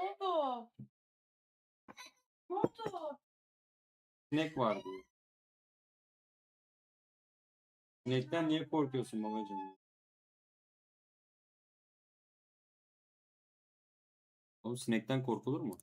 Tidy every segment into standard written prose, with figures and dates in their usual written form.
oldu? Ne oldu? Sinek var diyor. Sinekten niye korkuyorsun babacığım? Oğlum sinekten korkulur mu?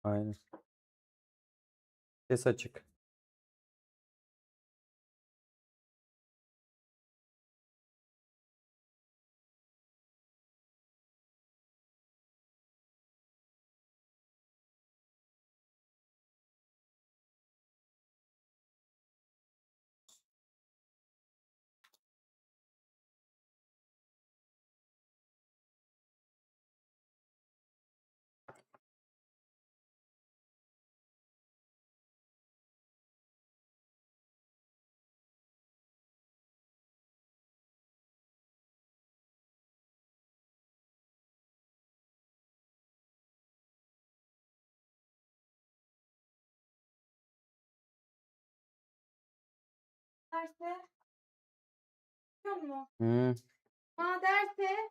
Aynen. Ses açık. Derse. Biliyor musun? Hı. Bana derse.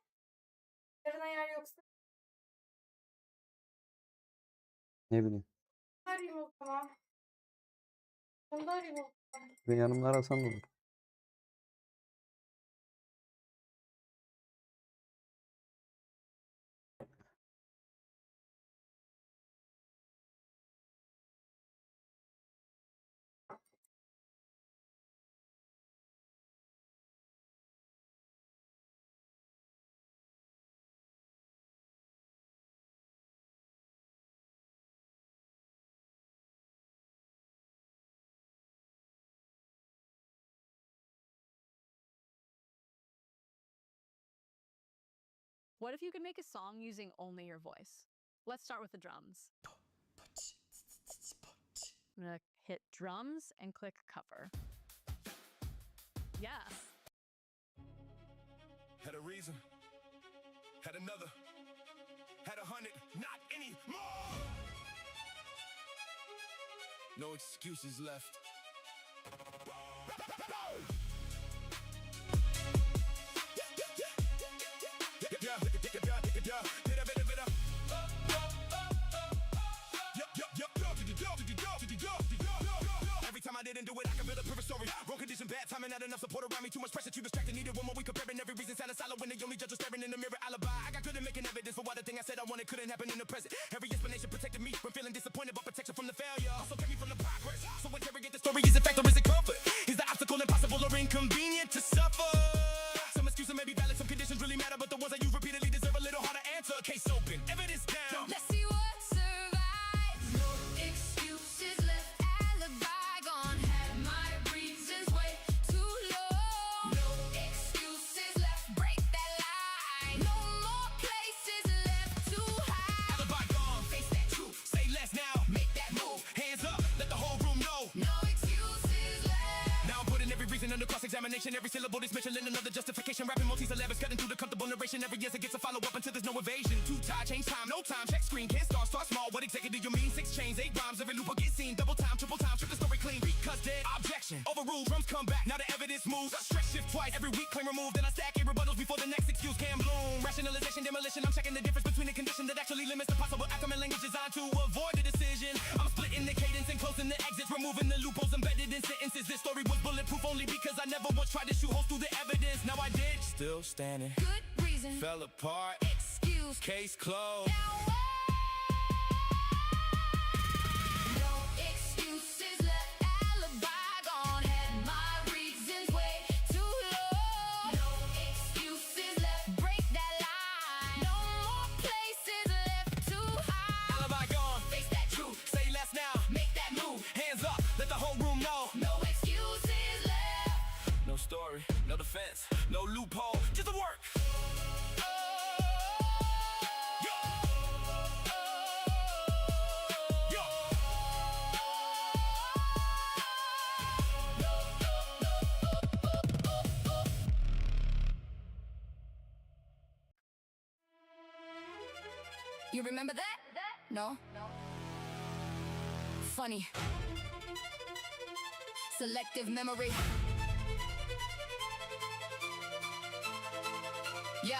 Yarına yer yoksa. Ne bileyim. Arayayım o zaman. Onu da arayayım o zaman. Ben yanımda arasam da olur. What if you could make a song using only your voice? Let's start with the drums. I'm gonna hit drums and click cover. Yes. Had a reason, had another, had 100, not anymore. No excuses left. Every time I didn't do it, I could build a perfect story. Wrong condition, bad timing, not enough support around me. Too much pressure, too distracted. Needed one more week comparing every reason. Sounded silent when the only judge was staring in the mirror. Alibi, I got good at making evidence for why the thing I said I wanted couldn't happen in the present. Every explanation protected me from feeling disappointed, but protection from the failure also kept me from the progress. So interrogate the story: is it fact or is it comfort? Is the obstacle impossible or inconvenient to suffer? Some excuses may be valid, some conditions really matter, but the ones I use repeatedly deserve a little harder answer. Case open, evidence down. Let's see what survives. No excuses left, alibi gone. Had my reasons way too low. No excuses left, break that lie. No more places left to hide. Alibi gone, face that truth, say less now, make that move. Hands up, let the whole room know. No excuses left. Now I'm putting every reason under cross-examination. Every syllable dismissal in another justification. Rapping multi-syllables, cutting through the comfortable narration. Every yes, it gets a follow-up until there's no evasion. Too tired, change time, no time. Check screen, can't start small. What exactly do you mean? 6 chains, 8 rhymes, every loop will get seen. Double time, triple time, strip the story clean. Because dead, objection, overruled, drums come back. Now the evidence moves. Stretch shift twice, every week claim removed. Then I stack 8 rebuttals before the next excuse can bloom. Rationalization, demolition, I'm checking the difference between the condition that actually limits the possible outcome and language designed to avoid the decision. I'm splitting the cadence and closing the exits. removing the loopholes embedded in sentences. This story was bulletproof only because I never once tried to shoot holes through the evidence. Now I did. Still standing. Good reason. Fell apart. Excuse. Case closed. Now what? No excuses left. Alibi gone. Had my reasons way too low. No excuses left. Break that line. No more places left too high. Alibi gone. Face that truth. Say less now. Make that move. Hands up. Let the whole room know. No excuses left. No story. No defense. No loophole. Just the work. You remember that? No? Funny. Selective memory. Yeah.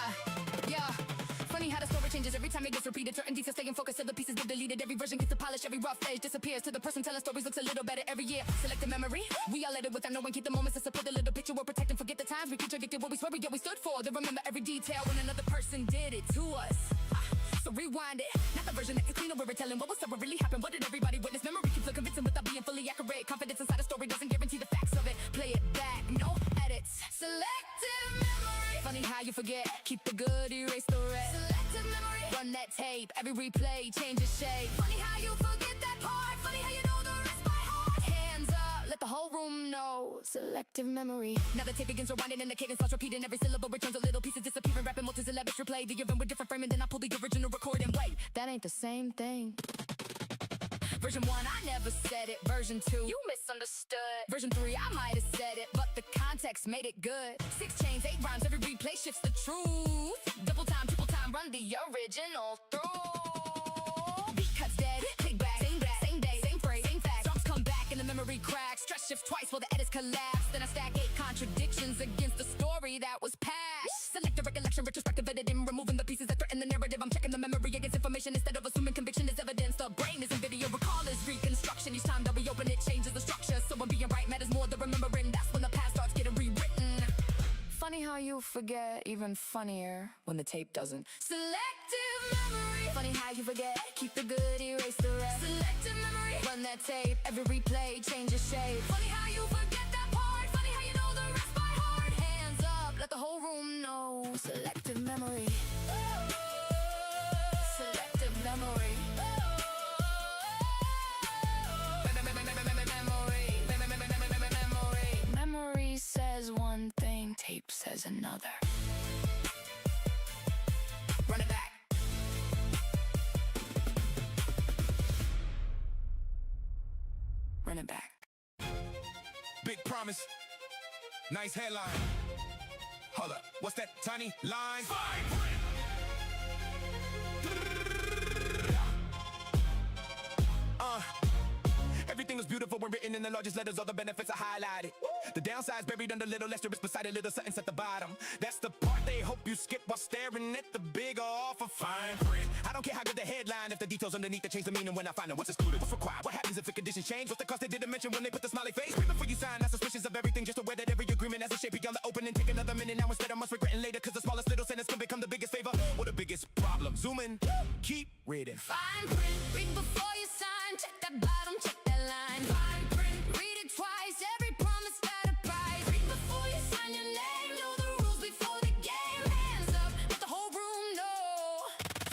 Funny how the story changes every time it gets repeated. Certain details stay in focus till the pieces get deleted. Every version gets polished, every rough edge disappears. To the person telling stories looks a little better every year. Selective memory. We all let it without knowing. Keep the moments to support the little picture. We'll protect and forget the times we contradicted what we swear we get. We stood for. They remember every detail when another person did it to us. So rewind it. Not the version that is clean or we're telling what was ever really happened. What did everybody witness? Memory keeps so convincing without being fully accurate. Confidence inside a story doesn't guarantee the facts of it. Play it back, no edits. Selective memory. Funny how you forget. Keep the good, erase the rest. Selective memory. Run that tape. Every replay changes shape. Funny how you forget that part. Funny how you know the rest by heart. Hands up, let the whole room know. Selective memory. Now the tape begins rewinding and the cadence starts repeating. Every syllable returns a little pieces disappearing. Rapping multi-syllabic replay. The event with different framing. Then I pull the original recording. Wait, that ain't the same thing. Version 1, I never said it. Version 2, you misunderstood. Version 3, I might have said it, but the context made it good. 6 chains, 8 rhymes, every replay shifts the truth. Double time, triple time, run the original through. Beat cuts dead, click back, same day, same phrase, same fact. Drums come back and the memory cracks. Stress shift twice while the edits collapse. Then I stack 8 contradictions against the story that was past. Selective recollection, retrospective editing, removing the pieces that threaten the narrative. I'm checking the memory against information instead of assuming conviction is evidence. The brain isn't video, recall is reconstruction. Each time that we open it changes the structure. So when being right matters more than remembering. That's when the past starts getting rewritten. Funny how you forget, even funnier when the tape doesn't. Selective memory. Funny how you forget, keep the good, erase the rest. Selective memory. Run that tape, every replay changes shape. Funny how you forget that part. Funny how you know the rest by heart. Hands up, let the whole room know. Selective memory. Selective memory. Memory says one thing, tape says another. Run it back. Run it back. Big promise. Nice headline. Hold up. What's that tiny line? Fine print. Everything was beautiful when written in the largest letters. All the benefits are highlighted. The downside's buried under little asterisk beside a little sentence at the bottom. That's the part they hope you skip while staring at the bigger offer. Fine print. I don't care how good the headline if the details underneath that change the meaning when I find them. What's excluded? What's required? What happens if the conditions change? What's the cost they didn't mention when they put the smiley face? Read before you sign. Not suspicious of everything. Just aware that every agreement has a shape beyond the opening. Take another minute now instead. I must regretting later. Cause the smallest little sentence can become the biggest favor or the biggest problem. Zoom in. Keep reading. Fine print. Read before you sign. Check that bottom. Check that line. Fine print. Read it twice. Every promise got a price. Read before you sign your name. Know the rules before the game. Hands up. Let the whole room know.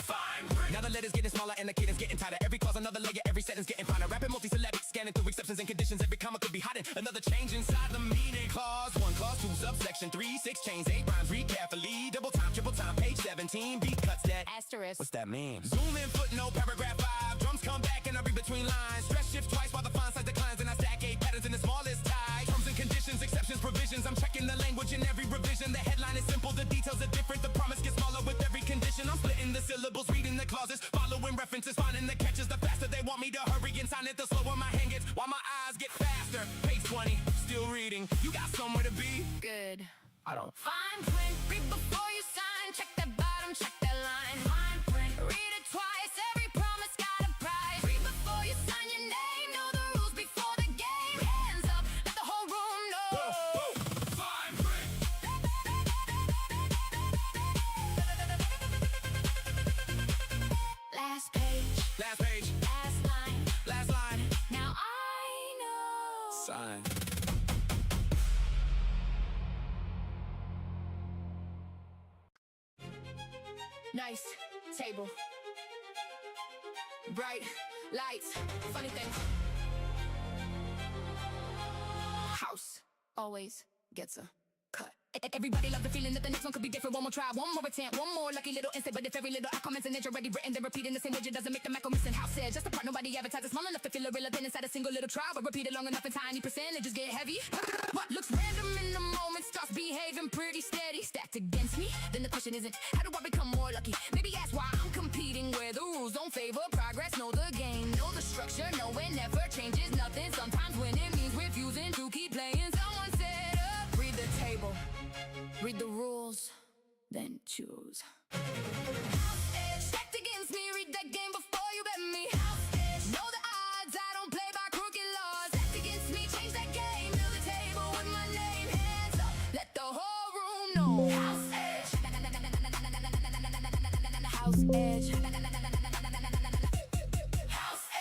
Fine print. Now the letters getting smaller and the cadence getting tighter. Every clause another layer. Every sentence getting finer. Rapid multi-syllabic. Scanning through exceptions and conditions. Every comma could be hiding. Another change inside the meaning. Clause 1, clause 2, subsection 3, 6 chains, 8 rhymes. Read carefully. Double time, triple time. Page 17. Beat cuts that. Asterisk. What's that mean? Zoom in, footnote, paragraph 5. Drums come back and I read between lines. Stress shifts twice while the font size declines. And I stack 8 patterns in the smallest tie. Terms and conditions, exceptions, provisions. I'm checking the language in every revision. The headline is simple, the details are different. The promise gets smaller with every condition. I'm splitting the syllables, reading the clauses, following references, finding the catches. The faster they want me to hurry and sign it, the slower my hand gets. While my eyes get faster. Page 20, still reading. You got somewhere to be? Good. I don't. Fine print. Read before you sign. Check that bottom. Check that line. Fine print. Read it twice. Every promise got a price. Read before you sign your name. Know the rules before the game. Nice table, bright lights, funny things. House always gets a cut. Everybody love the feeling that the next one could be different. One more try, one more attempt, one more lucky little instant. But if every little outcome is an inch already written, then repeating the same widget doesn't make the echo missing. House said, just a part nobody advertises, small enough to feel irrelevant inside a single little trial. But repeat it long enough in tiny percentages get heavy. What looks random in the moment starts behaving pretty steady. Stacked against me, then the question isn't how do I become more lucky? Maybe ask why I'm competing where the rules don't favor progress. Know the game, know the structure, know it never changes nothing. Sometimes when it means refusing to keep playing, someone set up, read the table. Read the rules, then choose. House edge, stacked against me. Read that game before you bet me. House edge, know the odds. I don't play by crooked laws. Stacked against me, change that game. Build a table with my name. Hands up, let the whole room know. House edge, house edge.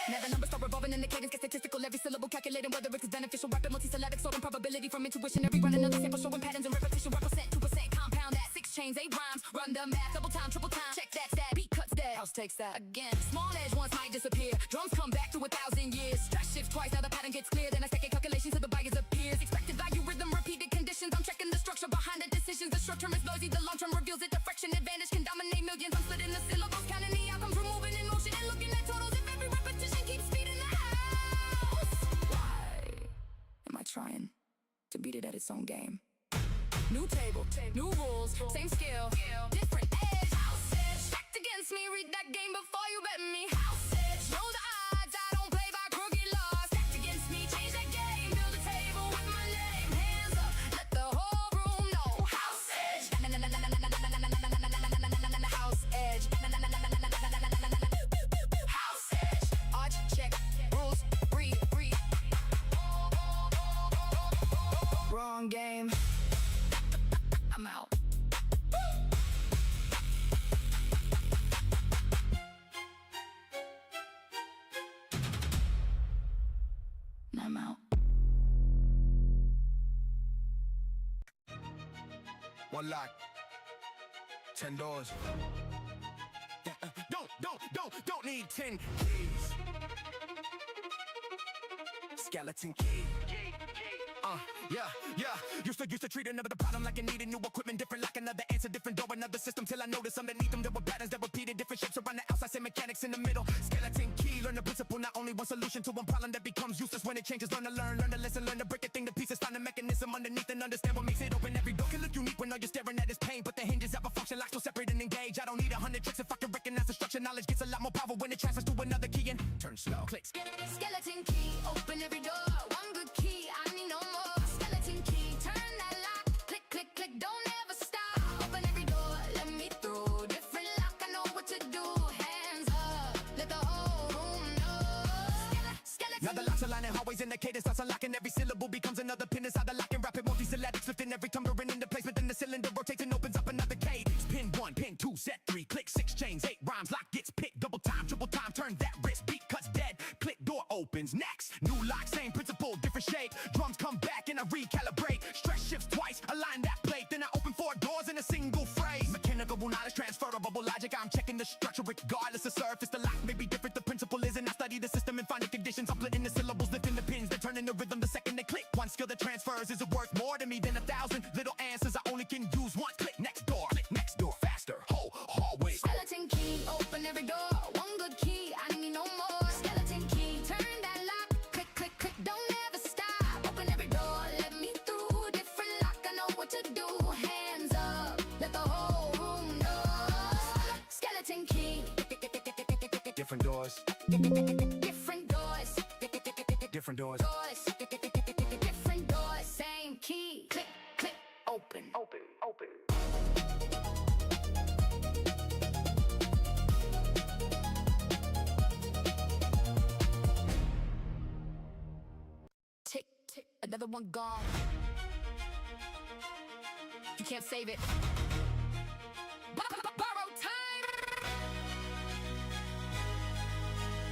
Now the numbers start revolving and the cadence gets statistical. Every syllable calculating whether it's beneficial. Rapid multisyllabic, sorting probability from intuition. Every run another sample showing patterns and repetition. 1%, 2%, compound that. 6 chains, 8 rhymes. Run the math, double time, triple time. Check that stat, beat cuts dead. House takes that again. Small edge once might disappear. Drums come back to 1,000 years. Stress shifts twice, now the pattern gets clear. Then a second calculation till the bias appears. Expected value, rhythm, repeated conditions. I'm checking the structure behind the decisions. The short term is noisy, the long term reveals it. The fraction advantage can dominate millions. I'm splitting the syllables, counting the outcomes, removing in motion and looking at totals. If every repetition keeps speeding the house. Why am I trying to beat it at its own game? New table, new rules, same skill, different edge. House edge, stacked against me. Read that game before you bet me. House edge, know the odds. I don't play by crooked laws. Stacked against me, change that game. Build a table with my name. Hands up, let the whole room know. House edge, house edge, house edge. Odds check, rules read. Wrong game. I'm out. I'm out. One lock, 10 doors. Don't need 10 keys. Skeleton key. Yeah. Used to treat another problem like it needed new equipment, different like another answer, different door, another system. Till I noticed underneath them there were patterns that repeated, different shapes around the outside, same mechanics in the middle. Skeleton key, learn the principle, not only one solution to one problem that becomes useless when it changes. Learn to listen, learn to break a thing to pieces, find a mechanism underneath and understand what makes it open. Every door can look unique when all you're staring at is pain, but the hinges have a function, locked so separate and engaged. I don't need 100 tricks if I can recognize the structure. Knowledge gets a lot more power when it transfers to another key and turn slow. Clicks. Skeleton key, open every door. One good key, I need no more. Skeleton key, turn that lock. Click, click, click, don't ever stop. Open every door, let me through. Different lock, I know what to do. Hands up, let the whole room know. Skeleton. Now the locks align and hallways in the cadence starts unlocking. Every syllable becomes another pin inside the lock and rapid multisyllabics lifting every tumbler into place. But then the cylinder rotates and opens up another cadence. Pin 1, pin 2, set 3, click 6 chains, 8 rhymes. Lock gets picked, double time, triple time. Turn that wrist, beat cuts dead. Click, door opens. Next, new lock, same principle, different shape. Drums come back and I recalibrate. Stress shifts twice, align that plate. Then I open 4 doors in a single phrase. Mechanical knowledge, transferable logic. I'm checking the structure regardless of surface. The lock may be different, the principle isn't. I study the system and find the conditions. I'm splitting the syllables, lifting the pins. They're turning the rhythm the second they click. One skill that transfers is it worth more to me than 1,000 little answers I only can use once. Click next door, faster. Whole hallway. Skeleton key, open every door. One good key, I need no more. Skeleton key, turn that lock. Click, click, click, don't ever stop. Open every door, let me through. Different lock, I know what to do. Hands up, let the whole room know. Skeleton key. Different doors. Different doors. Different doors. Different doors. Same key. Click, click, open. Tick, tick, another one gone. You can't save it. Borrow time.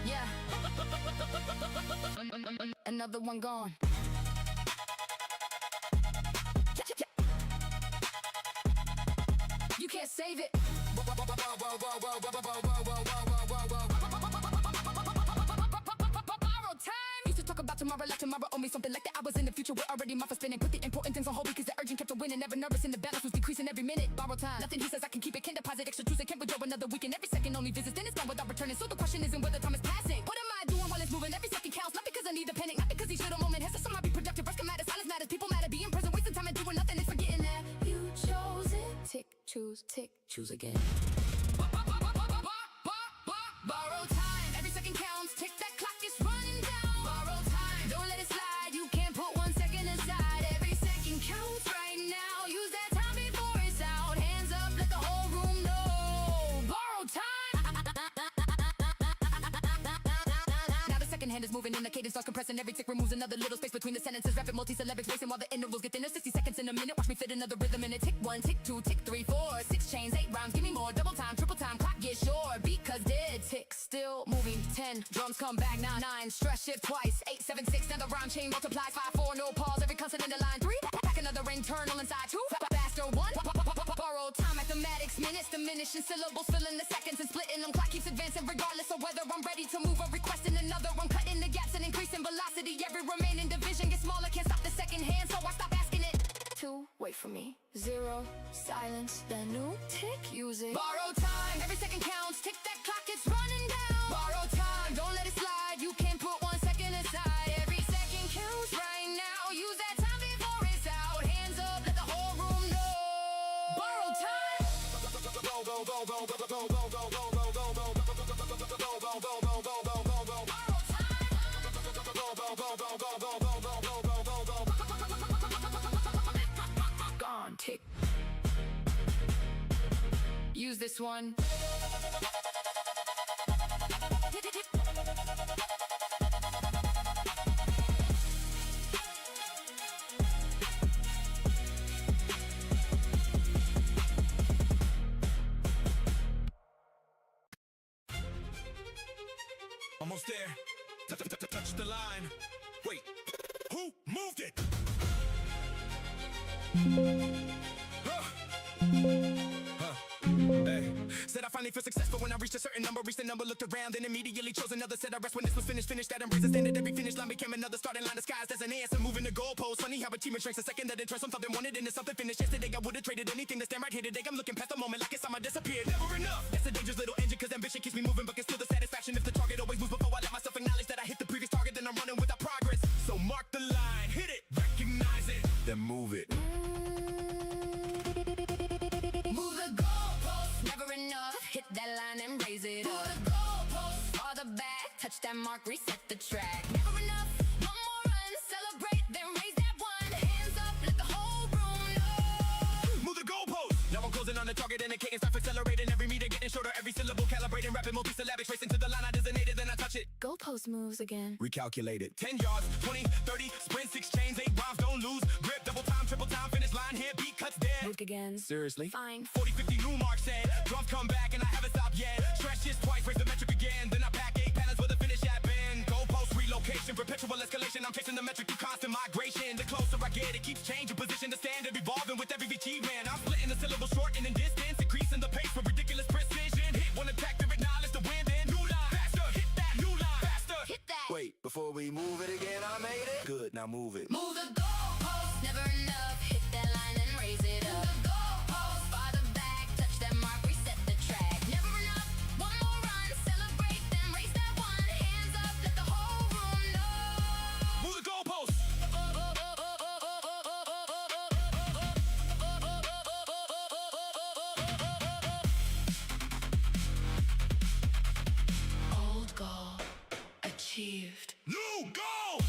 Yeah. Another one gone. You can't save it. Borrow time. Used to talk about tomorrow like tomorrow owe me something like that. I was in the future with already my for spinning. Put the important things on hold because the urgent kept on winning. Never nervous and the balance was decreasing every minute. Borrow time. Nothing he says I can keep it. Can deposit extra Tuesday. Can't withdraw another weekend. Every second only visits. Then it's gone without returning. So the question isn't whether time is passing. What am I doing while it's moving? Every second counts. Not because I need to panic. Not because each little moment has to somehow be productive. Rest can matter. Silence matters. People matter. Being present. Wasting time and doing nothing is forgetting that you chose it. Tick, choose again. Borrow time. Every second counts. Tick, that clock is running down. Borrow time. Don't let it slide. You can't put 1 second aside. Every second counts right now. Use that time before it's out. Hands up, let the whole room know. Borrow time. Now the second hand is moving and the cadence starts compressing. Every tick removes another little space between the sentences. Rapid multi-syllabics racing while the intervals get thinner. 60 seconds in a minute. Watch me fit another rhythm in it. Tick 1, tick 2, tick 3, 4, 6 chains, 8 rhymes. Give me more. Double time, triple time. Clock get short. Because dead tick still moving. 10 drums come back. 9, 9 stress shift twice. 8, 7, 6. Now the rhyme chain multiplies. 5, 4 no pause. Every consonant in the line. 3 back another ring. Turn all inside. 2 faster. 1 borrow time. Mathematics minutes diminishing syllables filling the seconds and splitting them. Clock keeps advancing regardless of whether I'm ready to move or requesting another. I'm cutting the gaps and increasing velocity. Every remaining division gets smaller. Can't stop the second hand, so I stop asking it. 2, wait for me. 0, silence, then new tick, use it. Borrow time, every second counts. Tick that clock, it's running down. Borrow time, don't let it slide. You can't put 1 second aside. Every second counts right now. Use that time before it's out. Hands up, let the whole room know. Borrow time. Gone, tick. Use this one. Almost there. Touch the line. Wait, who moved it? Hey. Said I finally feel successful when I reached a certain number. Reached the number, looked around, and immediately chose another. Said I rest when this was finished. Finished that embrace the standard. Every finish line became another starting line disguised as an answer. Moving the goalposts. Funny how achievement shrinks a second that it turns from something wanted into something finished. Yesterday I would've traded anything to stand right here today. I'm looking past the moment like it's time I disappeared. Never enough. That's a dangerous little engine, cause ambition keeps me moving, but can still the satisfaction if the target always moves before I let myself acknowledge that I hit the previous target. Then I'm running without progress. So mark the line, hit it, recognize it, then move it. Move the goalpost, never enough. Hit that line and raise it up. Move the goalpost, farther back. Touch that mark, reset the track. Never enough. One more run, celebrate, then raise that one. Hands up, let the whole room know. Move the goalpost. Now I'm closing on the target and the cadence starts accelerating. Every meter getting shorter, every syllable calibrating. Rapid multi-syllabics racing to the line I designated, then I touch it. Goalpost moves again. Recalculated. 10 yards, 20, 30, sprint, 6 chains, 8 rhymes, don't lose. Grip, double time, triple time, finish line here, beat cuts dead. Moved again. Seriously? Fine. 40, 50 new mark said. Drums come back and I haven't stopped yet. Stretch this twice, raise the metric again. Then I pack 8 patterns where the finish had been. Goalpost relocation, perpetual escalation. I'm chasing the metric through constant migration. The closer I get, it keeps changing position to standard, evolving with every achievement. I'm splitting the syllable, shortening distance, increasing the pace for ridiculous precision. Hit one attack to acknowledge the win, then new line. Faster, hit that new line. Faster. Hit that. Wait, before we move it again, I made it. Good, now move it. Move the goalpost, never enough. Hit that line and raise it up. Move the goalpost, farther back. Touch that mark, reset the track. Never enough. One more run, celebrate, then raise that one. Hands up, let the whole room know. Move the goalpost. Old goal achieved. New goal.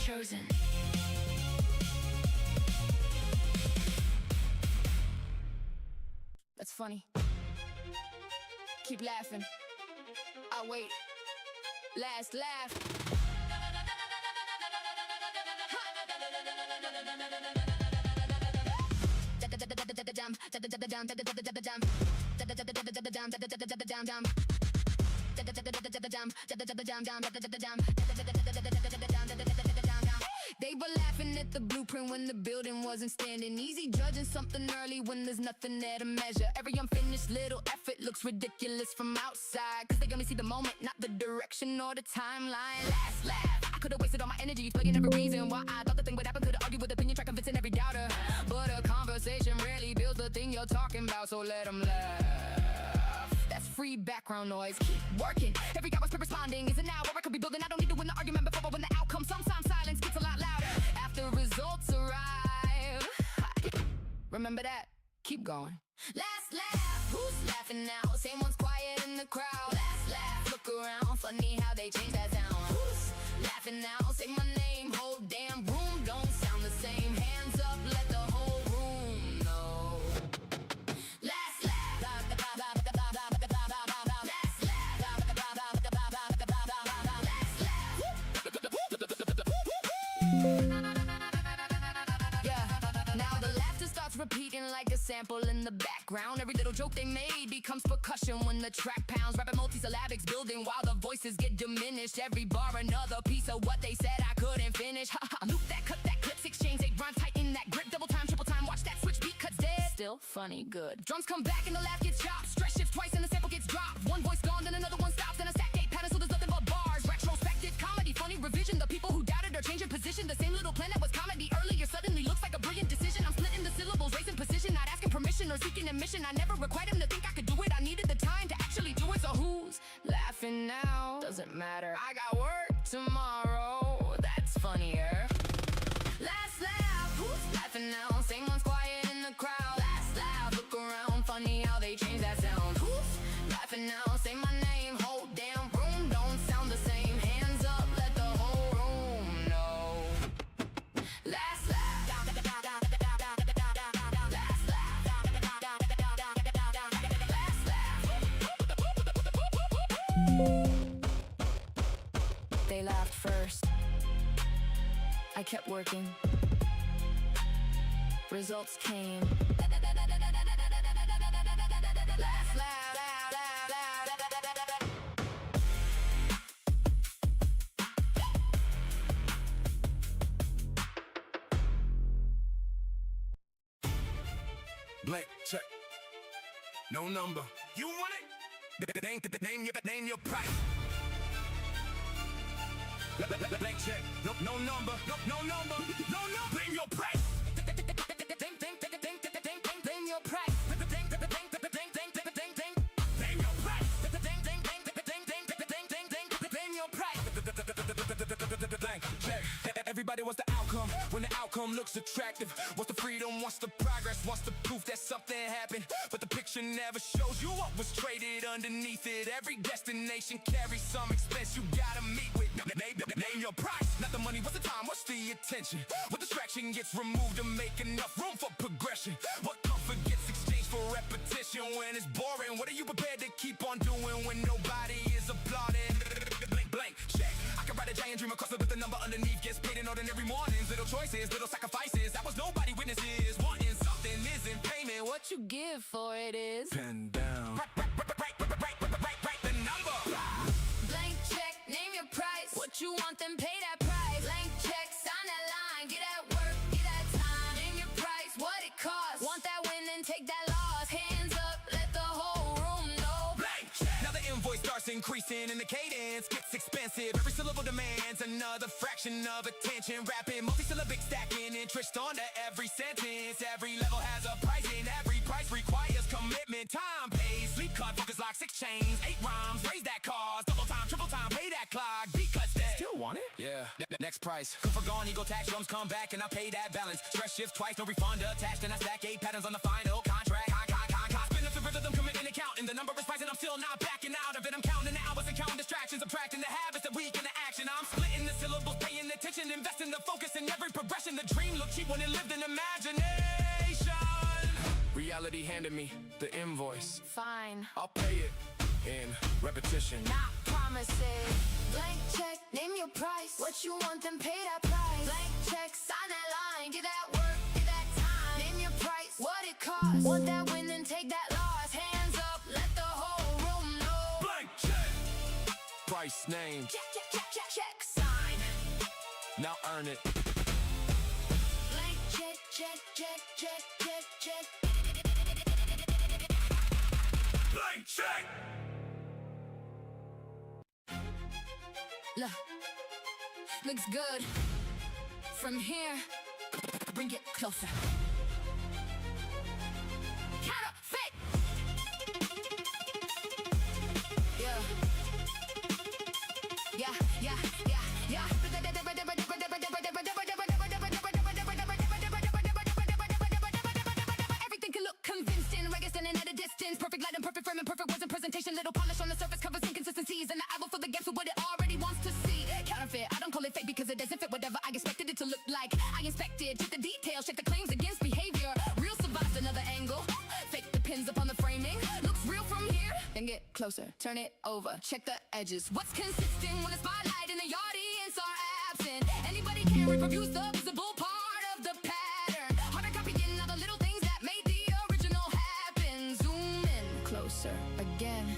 Chosen. That's funny. Keep laughing. I'll wait. Last laugh. They They were laughing at the blueprint when the building wasn't standing. Easy judging something early when there's nothing there to measure. Every unfinished little effort looks ridiculous from outside, cause they only see the moment, not the direction or the timeline. Last laugh, I could've wasted all my energy explaining every reason why I thought the thing would happen. Could've argued with opinion, try convincing every doubter, but a conversation rarely builds the thing you're talking about, so let them laugh. That's free background noise. Keep working. Every guy was responding. Is it now or I could be building? I don't need to win the argument before I win the outcome. Sometimes silence gets a lot louder after results arrive. Remember that. Keep going. Last laugh. Who's laughing now? Same one's quiet in the crowd. Last laugh. Look around. Funny how they change that sound. Who's laughing now? Say my name. Whole damn room don't sound the same. Hands up. Let the whole room know. Last laugh. Repeating like a sample in the background. Every little joke they made becomes percussion when the track pounds. Rapping multisyllabics building while the voices get diminished. Every bar another piece of what they said I couldn't finish. Loop that, cut that, clips exchange. They rhyme tight in that grip. Double time, triple time. Watch that switch beat cuts dead. Still funny, good. Drums come back and the laugh gets chopped. Stretch shifts twice and the sample gets dropped. One voice gone, then another one stops. Then a stack eight pattern so there's nothing but bars. Retrospective comedy, funny revision. The people who doubted are changing position. The same little plan that was comedy earlier suddenly looks like a brilliant decision. I'm splitting the syllables, raising position, not asking permission or seeking admission. I never required him to think I could do it. I needed the time to actually do it. So who's laughing now? Doesn't matter. I got work tomorrow. That's funnier. Last laugh. Who's laughing now? Same one's quiet in the crowd. Last laugh. Look around. Funny how they change that sound. Who's laughing now? Say my name. Whole damn room don't sound the same. Hands up. Let the whole room know. Last laugh. They laughed first. I kept working. Results came. Blank check. No number. You want it? Name your price. Blank check. No number. No number. Name your price. Name your price. Everybody wants the outcome. When the outcome looks attractive, wants the freedom, wants the progress, wants the proof that something happened. But the picture never shows you what was traded underneath it. Every destination carries some expense you gotta meet with. Name your price. Not the money, what's the time, what's the attention? What distraction gets removed to make enough room for progression? What comfort gets exchanged for repetition when it's boring? What are you prepared to keep on doing when nobody is applauding? Blank check. I can write a giant dream across it with the number underneath. Gets paid in ordinary mornings. Little choices, little sacrifices. That was nobody witnesses. Wanting something isn't payment. What you give for it is pen down. Write the number. blank check. Name your price. What you want, then pay that price. Blank check. Sign that line. Get at work. Get that time. Name your price. What it costs. Want that win, then take that loss. Hands up. Let the whole room know. Blank check. Now the invoice starts increasing and the cadence gets expensive. Every syllable demands another fraction of attention. Rapping multi-syllabic, stacking interest onto every sentence. Every level has a price and every price requires commitment. Time pays, sleep cut, focus lock, 6 chains, 8 rhymes, raise that cost. Double time, triple time, pay that clock. Beat cuts dead. Still want it? Yeah. Next price. Come for gone, ego tax, drums come back and I pay that balance. Stress shift twice, no refund attached, and I stack 8 patterns on the final contract. Spin up the rhythm, committing and counting. The number is rising, I'm still not backing out of it. I'm counting the hours and counting distractions, subtracting the habits that weaken the action. I'm splitting the syllables, paying attention, investing the focus in every progression. The dream looked cheap when it lived in imagination. Reality handed me the invoice. Fine. I'll pay it in repetition. Not promises. Blank check. Name your price. What you want, then pay that price. Blank check. Sign that line. Get that work. Get that time. Name your price. What it costs. Want that win, then take that loss. Hands up. Let the whole room know. Blank check. Price name. Check. Sign. Now earn it. check, check, check, check, check. Blank check. Look, looks good. From here, bring it closer. Counterfeit. Yeah. Yeah, yeah, yeah, yeah. Everything can look convincing. Reggae standing at a distance. Perfect light and perfect frame and perfect words and presentation. Little polish on the surface covers inconsistencies. And the eye will fill the gaps with what it already wants to see. Counterfeit, I don't call it fake because it doesn't fit whatever I expected it to look like. I inspected, check the details, check the claims against behavior. Real survives another angle. Fake depends upon the framing. Looks real from here. Then get closer, turn it over, check the edges. What's consistent when the spotlight and the audience are absent? Anybody can reproduce the visible part of the pattern. Hard to copy in all the little things that made the original happen. Zoom in closer again.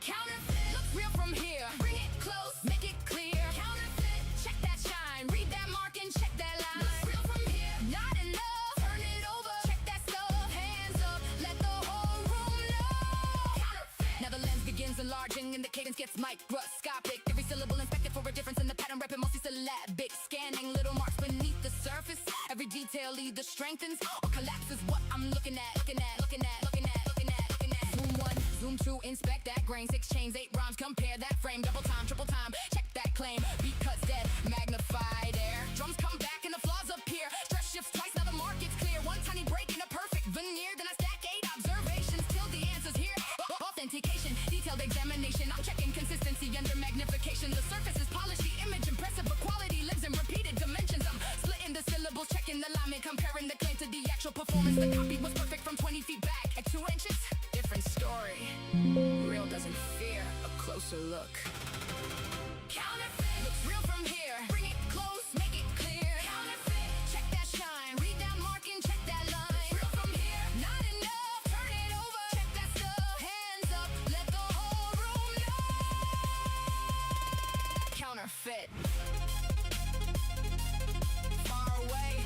Counterfeit, looks real from here. Bring it close, make it clear. Counterfeit, check that shine, read that mark and check that line. Looks real from here, not enough. Turn it over, check that stuff. Hands up, let the whole room know. Counterfeit. Now the lens begins enlarging and the cadence gets microscopic. Every syllable inspected for a difference in the pattern, rapping multi-syllabic. Scanning little marks beneath the surface. Every detail either strengthens or collapses what I'm looking at, looking at, looking at, looking at, looking at, looking at. Zoom one, zoom two, inspect that grain. 6 chains, 8 rhymes, compare that frame. Double time, triple time, check that claim. Because that magnified air. Drums come back and the flaws appear. Stress shifts twice, now the mark gets clear. One tiny break in a perfect veneer. Then I stack 8 observations till the answer's here. Authentication, detailed examination. I'm checking consistency under magnification. The surface is polished, the image impressive, but quality lives in repeated dimensions. I'm splitting the syllables, checking the alignment, comparing the claim to the actual performance. The copy was perfect from 20 feet back. At 2 inches, different story. Real doesn't fear a closer look. Counterfeit, looks real from here. Bring it close, make it clear. Counterfeit, check that shine, read that mark and check that line. Real from here, not enough. Turn it over, check that stuff. Hands up, let the whole room know. Counterfeit. Far away.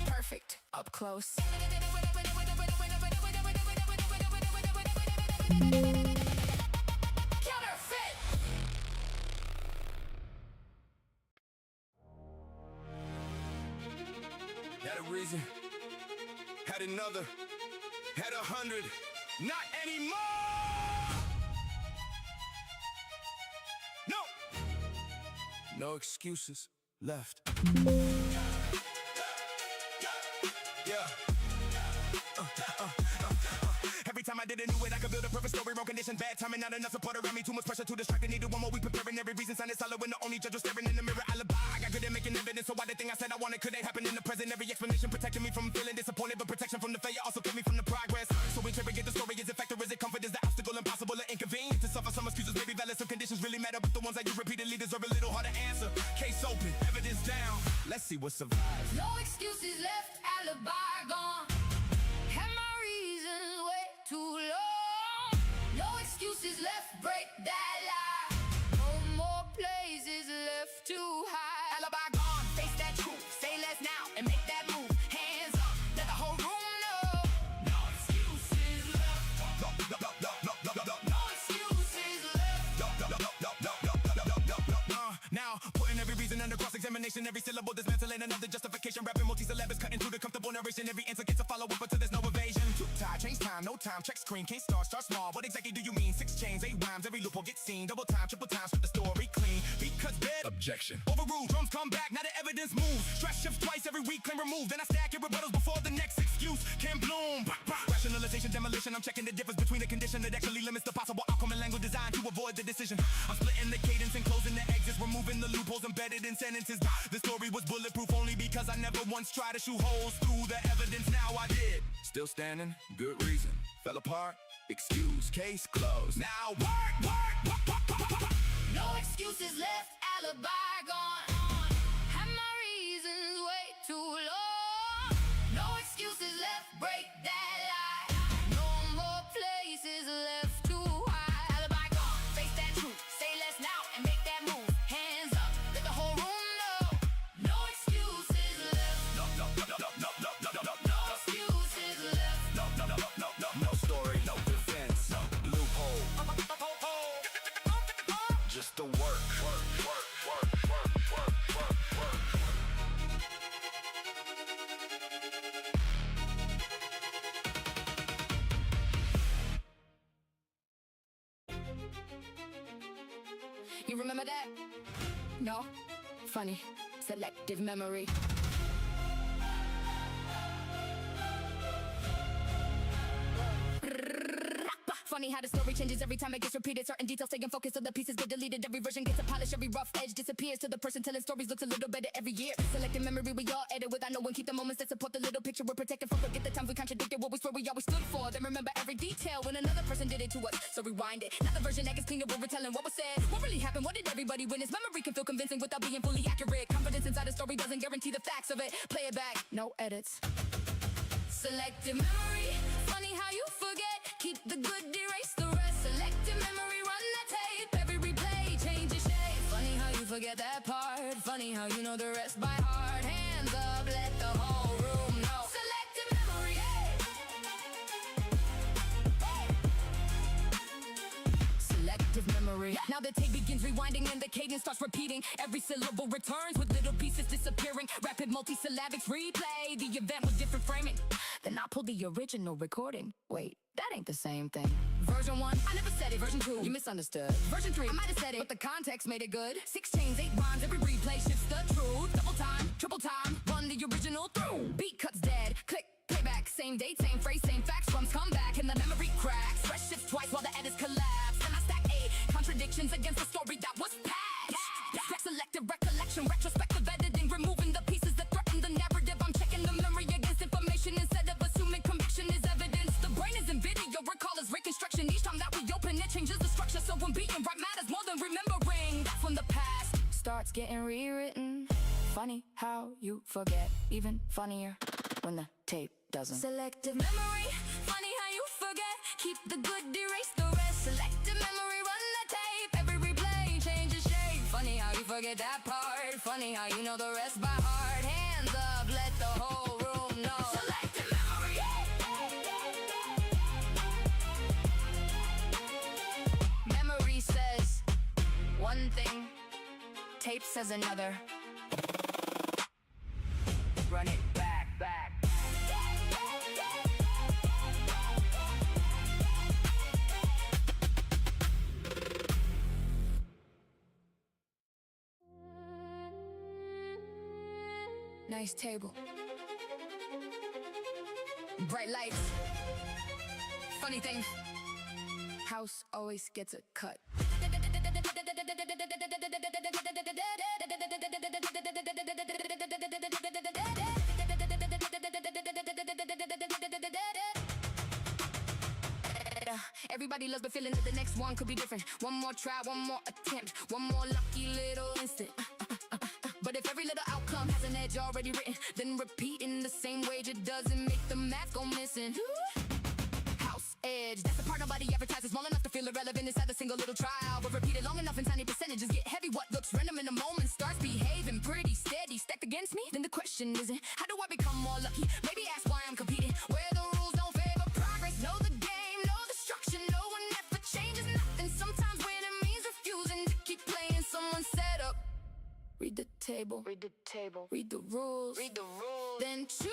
Perfect, up close. Counterfeit. Had a reason, had another, had 100, not anymore. No, no excuses left. Yeah. Every time I didn't do it, I could build a perfect story. Wrong conditions, bad timing, not enough support around me. Too much pressure, too distracted. Needed one more week preparing. Every reason sounded solid when the only judge was staring in the mirror. Alibi, I got good at making evidence. So why the thing I said I wanted couldn't happen in the present? Every explanation protected me from feeling disappointed, but protection from the failure also kept me from the progress. So interrogate the story. Is it fact or is it comfort? Is the obstacle impossible or inconvenient? To suffer some excuses may be valid. Some conditions really matter, but the ones that you repeatedly deserve a little harder answer. Case open, evidence down. Let's see what survives. No excuses left, alibi gone. Had my reasons way too long. No excuses left, break that lie. No more places left to hide. Alibi gone, face that truth. Say less now and make that move. Hands up, let the whole room know. No excuses left. No, no, no, no, no, no, no, no. No excuses left. Now, putting every reason under cross-examination. Every syllable dismantling another justification. Rapping multi-syllables, cutting through the comfortable narration. Every answer gets a follow-up until there's no evasion. Too tired, change time, no time, check screen. Can't start small. What exactly do you mean? 6 chains, 8 rhymes, every loophole gets seen. Double time, triple time, strip the story clean. Because bed, Objection. overruled, drums come back, now the evidence moves. Stress shifts twice every week, claim removed. Then I stack your rebuttals before the next excuse can bloom. Rationalization, demolition, I'm checking the difference between the condition that actually limits the possible outcome and language designed to avoid the decision. I'm splitting the cadence and closing the exits, removing the loopholes embedded in sentences. The story was bulletproof only because I never once tried to shoot holes through the evidence. Now I did. Still standing, good reason. Fell apart, excuse, case closed. Now work. No excuses left, alibi gone. Had my reasons way too long. No excuses left, break that lie. No more places left to hide. Alibi gone, face that truth. Say less now and make that move. Hands up, let the whole room know. No excuses You remember that? No? Funny. Selective memory. Funny how the story changes every time it gets repeated. Certain details stay in focus, so the pieces get deleted. Every version gets a polish, every rough edge disappears. To the person telling stories looks a little better every year. Selective memory, we all edit without knowing. Keep the moments that support the little picture we're protected from. Forget the times we contradicted what we swear we always stood for. Then remember every detail when another person did it to us. So rewind it. Not the version that gets cleaner, we're retelling what was said. What really happened? What did everybody witness? Memory can feel convincing without being fully accurate. Confidence inside a story doesn't guarantee the facts of it. Play it back, no edits. Selective memory. Funny how you forget. Keep the good, erase the rest. Selective memory, run that tape. Every replay changes shape. Funny how you forget that part. Funny how you know the rest by heart. Hands up, let the whole room know. Selective memory. Selective memory. Now the tape begins rewinding and the cadence starts repeating. Every syllable returns with little pieces disappearing. Rapid multisyllabics replay the event with different framing. Then I pull the original recording. Wait, that ain't the same thing. Version 1, I never said it. Version 2, you misunderstood. Version 3, I might have said it, but the context made it good. 6 chains, 8 rhymes, every replay shifts the truth. Double time, triple time, run the original through. Beat cuts dead, click, playback. Same date, same phrase, same facts. Drums come back and the memory cracks. Fresh shifts twice while the edits collapse. Then I stack 8 contradictions against the story that was patched. Selective recollection, retrospective editing, removing the pieces that threaten the narrative. I'm checking the memory against information instead of assuming conviction is evidence. The brain is in video, recall is reconstruction. Each time that we open it changes the structure. So when being right matters more than remembering. That's when the past starts getting rewritten. Funny how you forget, even funnier when the tape doesn't. Selective memory, funny how you forget. Keep the good, erase the rest. Selective memory, run the tape. Every replay changes shape. Funny how you forget that part. Funny how you know the rest by heart. Hands up, let the whole room know. Selective memory. Memory says one thing, tape says another. Run it back, back. Nice table. Bright lights. Funny thing. House always gets a cut. Everybody loves but feeling that the next one could be different. One more try, one more attempt, one more lucky little instant. But if every little outcome has an edge already written, then repeating the same wage, it doesn't make the math go missing. House edge, that's the part nobody advertises. Small enough to feel irrelevant inside a single little trial. But repeated long enough and tiny percentages get heavy. What looks random in a moment starts behaving pretty steady. Stacked against me, then the question isn't how do I become more lucky? Maybe ask why I'm competing where the rules don't favor progress. Know the game, know the structure, know when effort changes nothing. Sometimes winning means refusing to keep playing someone's setup. Read the table, read the table, read the rules, then choose.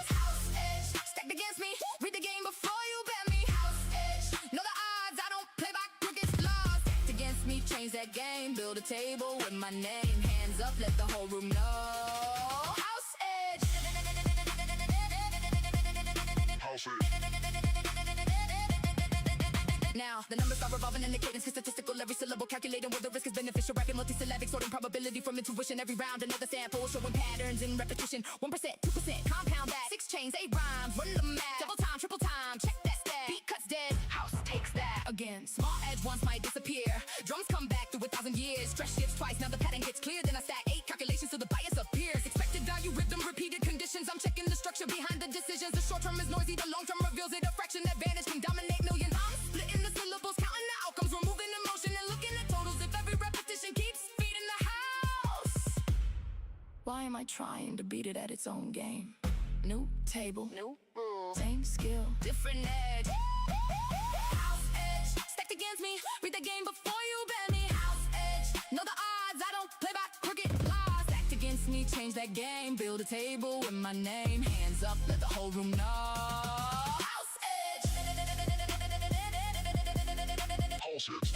House edge, stacked against me. Read the game before you bet me. House edge, know the odds. I don't play by crooked laws. Stacked against me, change that game. Build a table with my name. Hands up, let the whole room know. House edge. House edge. Now, the numbers start revolving and the cadence is statistical. Every syllable calculating where the risk is beneficial. Rapping multisyllabic, sorting probability from intuition. Every round, another sample, showing patterns in repetition. 1%, 2%, compound that. 6 chains, 8 rhymes, run the math. Double time, triple time, check that stat. Beat cuts dead, house takes that. Again, small edge once might disappear. Drums come back through 1,000 years. Stretch shifts twice, now the pattern gets clear. Then I stack 8 calculations so the bias appears. Expected value, rhythm, repeated conditions. I'm checking the structure behind the decisions. The short term is noisy, the long term reveals it. A fraction advantage can dominate millions. I'm splitting the syllables, counting the outcomes, removing emotion and looking at totals. If every repetition keeps feeding the house, why am I trying to beat it at its own game? New table, new rules, same skill, different edge. House edge, stacked against me. Read the game before you bet me. House edge, know the odds. I don't play by crooked laws. Stacked against me, change that game. Build a table with my name. Hands up, let the whole room know. House edge. House edge.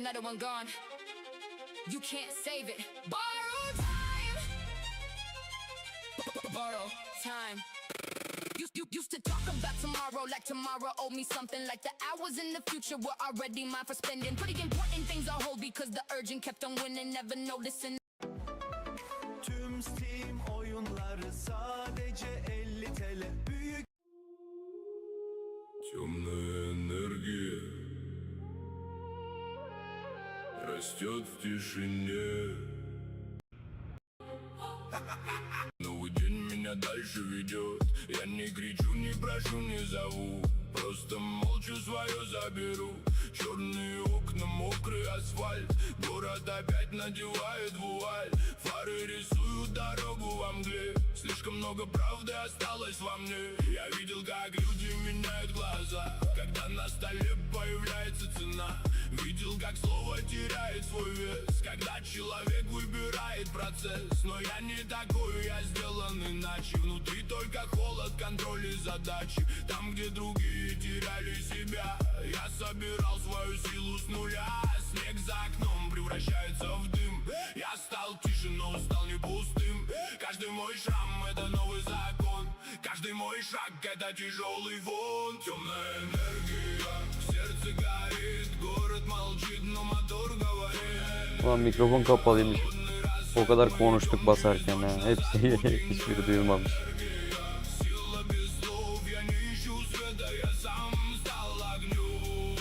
another one gone. You can't save it. Borrow time. Borrow time. You used to talk about tomorrow like tomorrow owed me something, like the hours in the future were already mine for spending. Pretty important things on hold because the urgent kept on winning, never noticing. Tüm Steam oyunları sadece 50 TL. Büyük Темная энергия растет в тишине. Новый день меня дальше ведет. Я не кричу, не прошу, не зову. Просто молча свое заберу. Черные окна, мокрый асфальт. Город опять надевает вуаль. Фары рисуют дорогу во мгле. Слишком много правды осталось во мне. Я видел, как люди меняют глаза, когда на столе появляется цена. Видел, как слово теряет свой вес, когда человек выбирает процесс. Но я не такой, я сделан иначе. Внутри только холод, контроль и задачи. Там, где другие теряли себя, я собирал свою силу с нуля. Снег за окном превращается в дым. Я стал тише, но стал не пустым. Каждый мой шрам — это новый закон. Каждый мой шаг — это тяжелый фон. Темная энергия, сердце горит. Город молчит, но мотор говорит. Ulan mikrofon kapalıymış. O kadar konuştuk basarken ha. Hepsi hiçbiri duyulmamış. Сила без слов, я не ищу света, я сам стал огнем.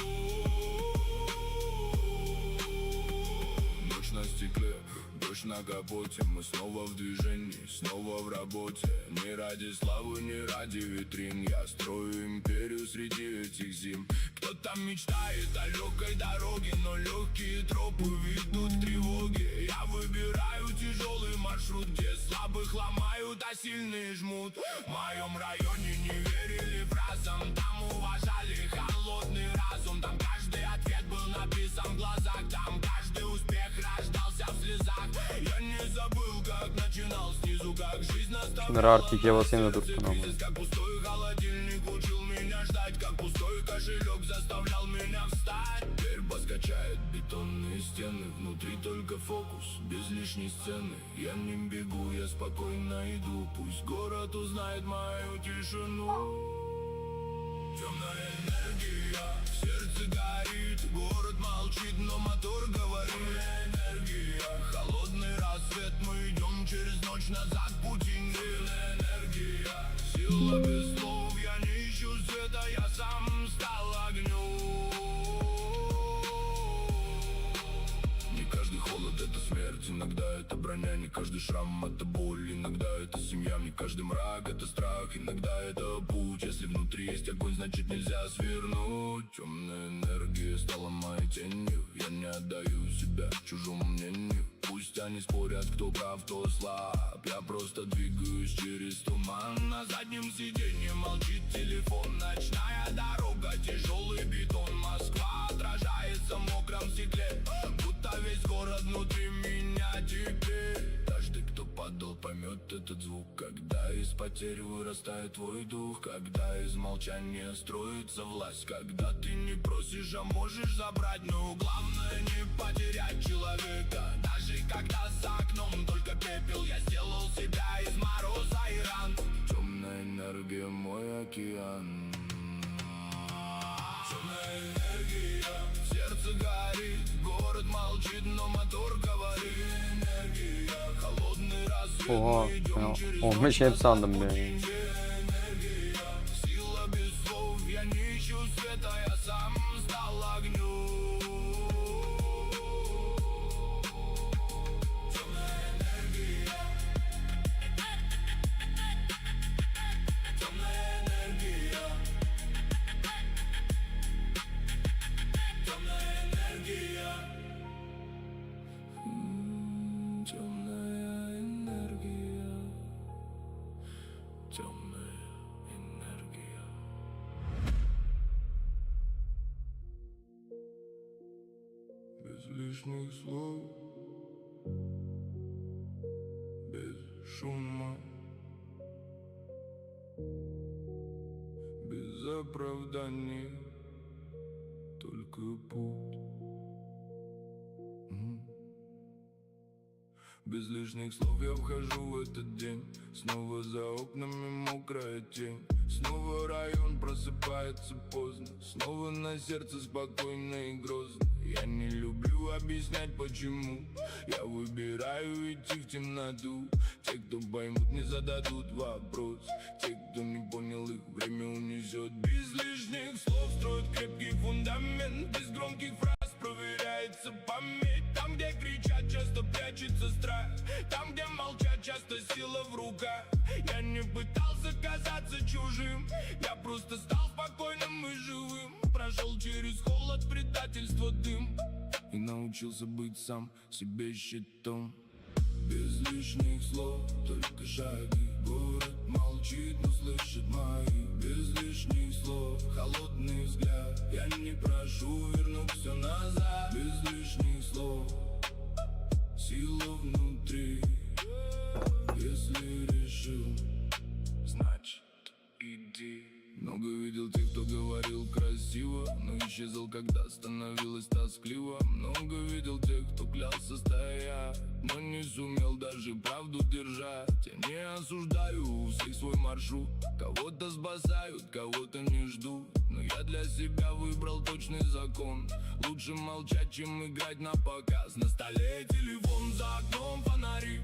Ночь на стекле, дождь на капоте. Мы снова в движении, снова в работе. Не ради славы, не ради витрин. Я строю империю среди этих зим. Кто-то мечтает о легкой дороге, но легкие тропы ведут к тревоге. Я выбираю тяжелый маршрут, где слабых ломают, а сильные жмут. В моем районе не верили фразам, там уважали холодный разум. Там каждый ответ был написан в глазах, там каждый успех рождался в слезах. Я не забыл, как начинал снизу, как жизнь Şunları artık yavasına dursun ama. как пустой холодильник учил меня ждать, как пустой кошелек заставлял меня встать. Верба скачает бетонные стены, внутри только фокус, без лишней сцены. Я не бегу, я спокойно иду, пусть город узнает мою тишину. Темная энергия, в сердце горит. Город молчит, но мотор говорит. Энергия, холодный рассвет. Мы идем через ночь назад, пути нет. Энергия, сила без слов. Я не ищу света, я сам стал огнем. Не каждый холод — это смерть, иногда это броня. Не каждый шрам — это боль, иногда это семья. Не каждый мрак — это страх, иногда это путь. Если внутри есть огонь, значит нельзя свернуть. Темная энергия стала моей тенью. Я не отдаю себя чужому мнению. Пусть они спорят, кто прав, кто слаб. Я просто двигаюсь через туман. На заднем сиденье молчит телефон. Ночная дорога, тяжелый бетон. Москва отражается в мокром стекле, будто весь город внутри меня теперь. Каждый, кто падал, поймет этот звук. Когда из потерь вырастает твой дух, когда из молчания строится власть, когда ты не просишь, а можешь забрать. Но главное не потерять человека. Даже когда за окном только пепел, я сделал себя из мороза и ран. Темная энергия — мой океан. Темная энергия, в сердце горит. Город молчит, но мотор говорит. Энергия, холодный рассвет. Oha. Мы идем Ya, через 15 hep sandım be. энергия, сила без слов. Я не ищу света, я сам стал огнем. Темная энергия, темная энергия, темная энергия, темная энергия, темная энергия. Без лишних слов, без шума, без оправданий, только путь. Без лишних слов я вхожу в этот день. Снова за окнами мокрая тень. Снова район просыпается поздно. Снова на сердце спокойно и грозно. Я не люблю объяснять почему. Я выбираю идти в темноту. Те, кто поймут, не зададут вопрос. Те, кто не понял, их время унесет. Без лишних слов строят крепкий фундамент. Без громких фраз проверяется память. Там, где кричат, часто прячется страх. Там, где молчат, часто сила в руках. Я не пытался казаться чужим. Я просто стал спокойным и живым. Прошел через холод, предательство, дым. И научился быть сам себе щитом. Без лишних слов, только шаги. Город молчит, но слышит мои. Без лишних слов, холодный взгляд. Я не прошу вернуть все назад. Без лишних слов, сила внутри. Если решил, значит иди. Много видел тех, кто говорил красиво, но исчезал, когда становилось тоскливо. Много видел тех, кто клялся стоять, но не сумел даже правду держать. Я не осуждаю, у всех свой маршрут. Кого-то спасают, кого-то не ждут. Но я для себя выбрал точный закон. Лучше молчать, чем играть на показ. На столе телефон, за окном фонари.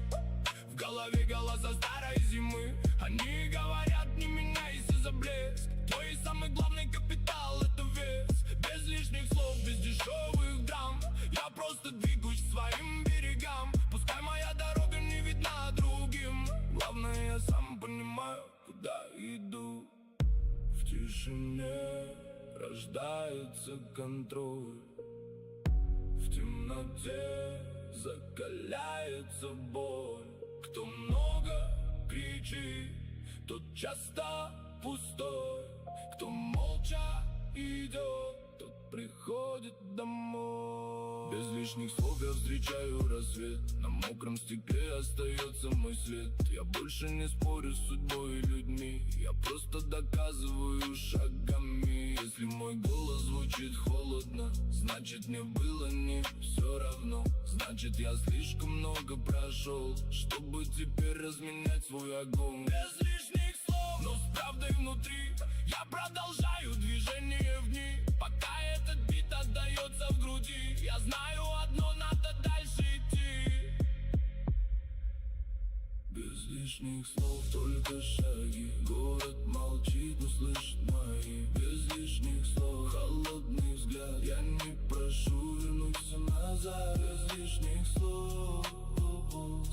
В голове голоса старой зимы. Они говорят, не меняйся за блеск. Твой самый главный капитал — это вес. Без лишних слов, без дешевых драм. Я просто двигаюсь к своим берегам. Пускай моя дорога не видна другим. Главное, я сам понимаю, куда иду. В тишине рождается контроль. В темноте закаляется боль. Кто много кричит, тот часто пустой. Кто молча идет, тот приходит домой. Без лишних слов я встречаю рассвет. На мокром стекле остается мой след. Я больше не спорю с судьбой и людьми. Я просто доказываю шагами. Если мой голос звучит холодно, значит мне было не все равно. Значит я слишком много прошел, чтобы теперь разменять свой огонь. Без лишних слов, но с правдой внутри. Я продолжаю движение в дни, пока этот бит отдается в груди. Я знаю одно, надо дальше идти. Без лишних слов, только шаги. Город молчит, но слышит мои. Без лишних слов, холодный взгляд. Я не прошу вернуть все назад. Без лишних слов,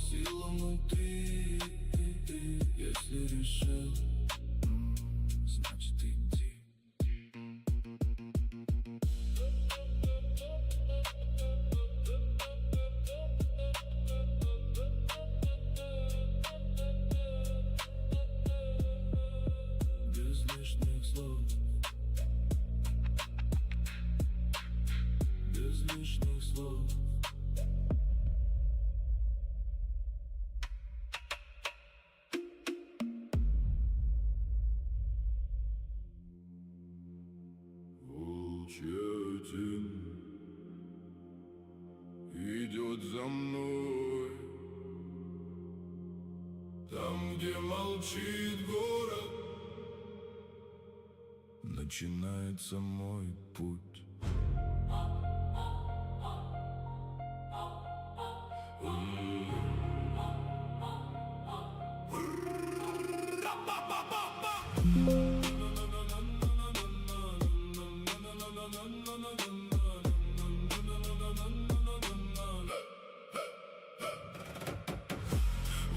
сила внутри. Если решил, значит иди. Без лишних слов, без лишних слов. Волчья тень идет за мной. Там, где молчит город, начинается мой путь.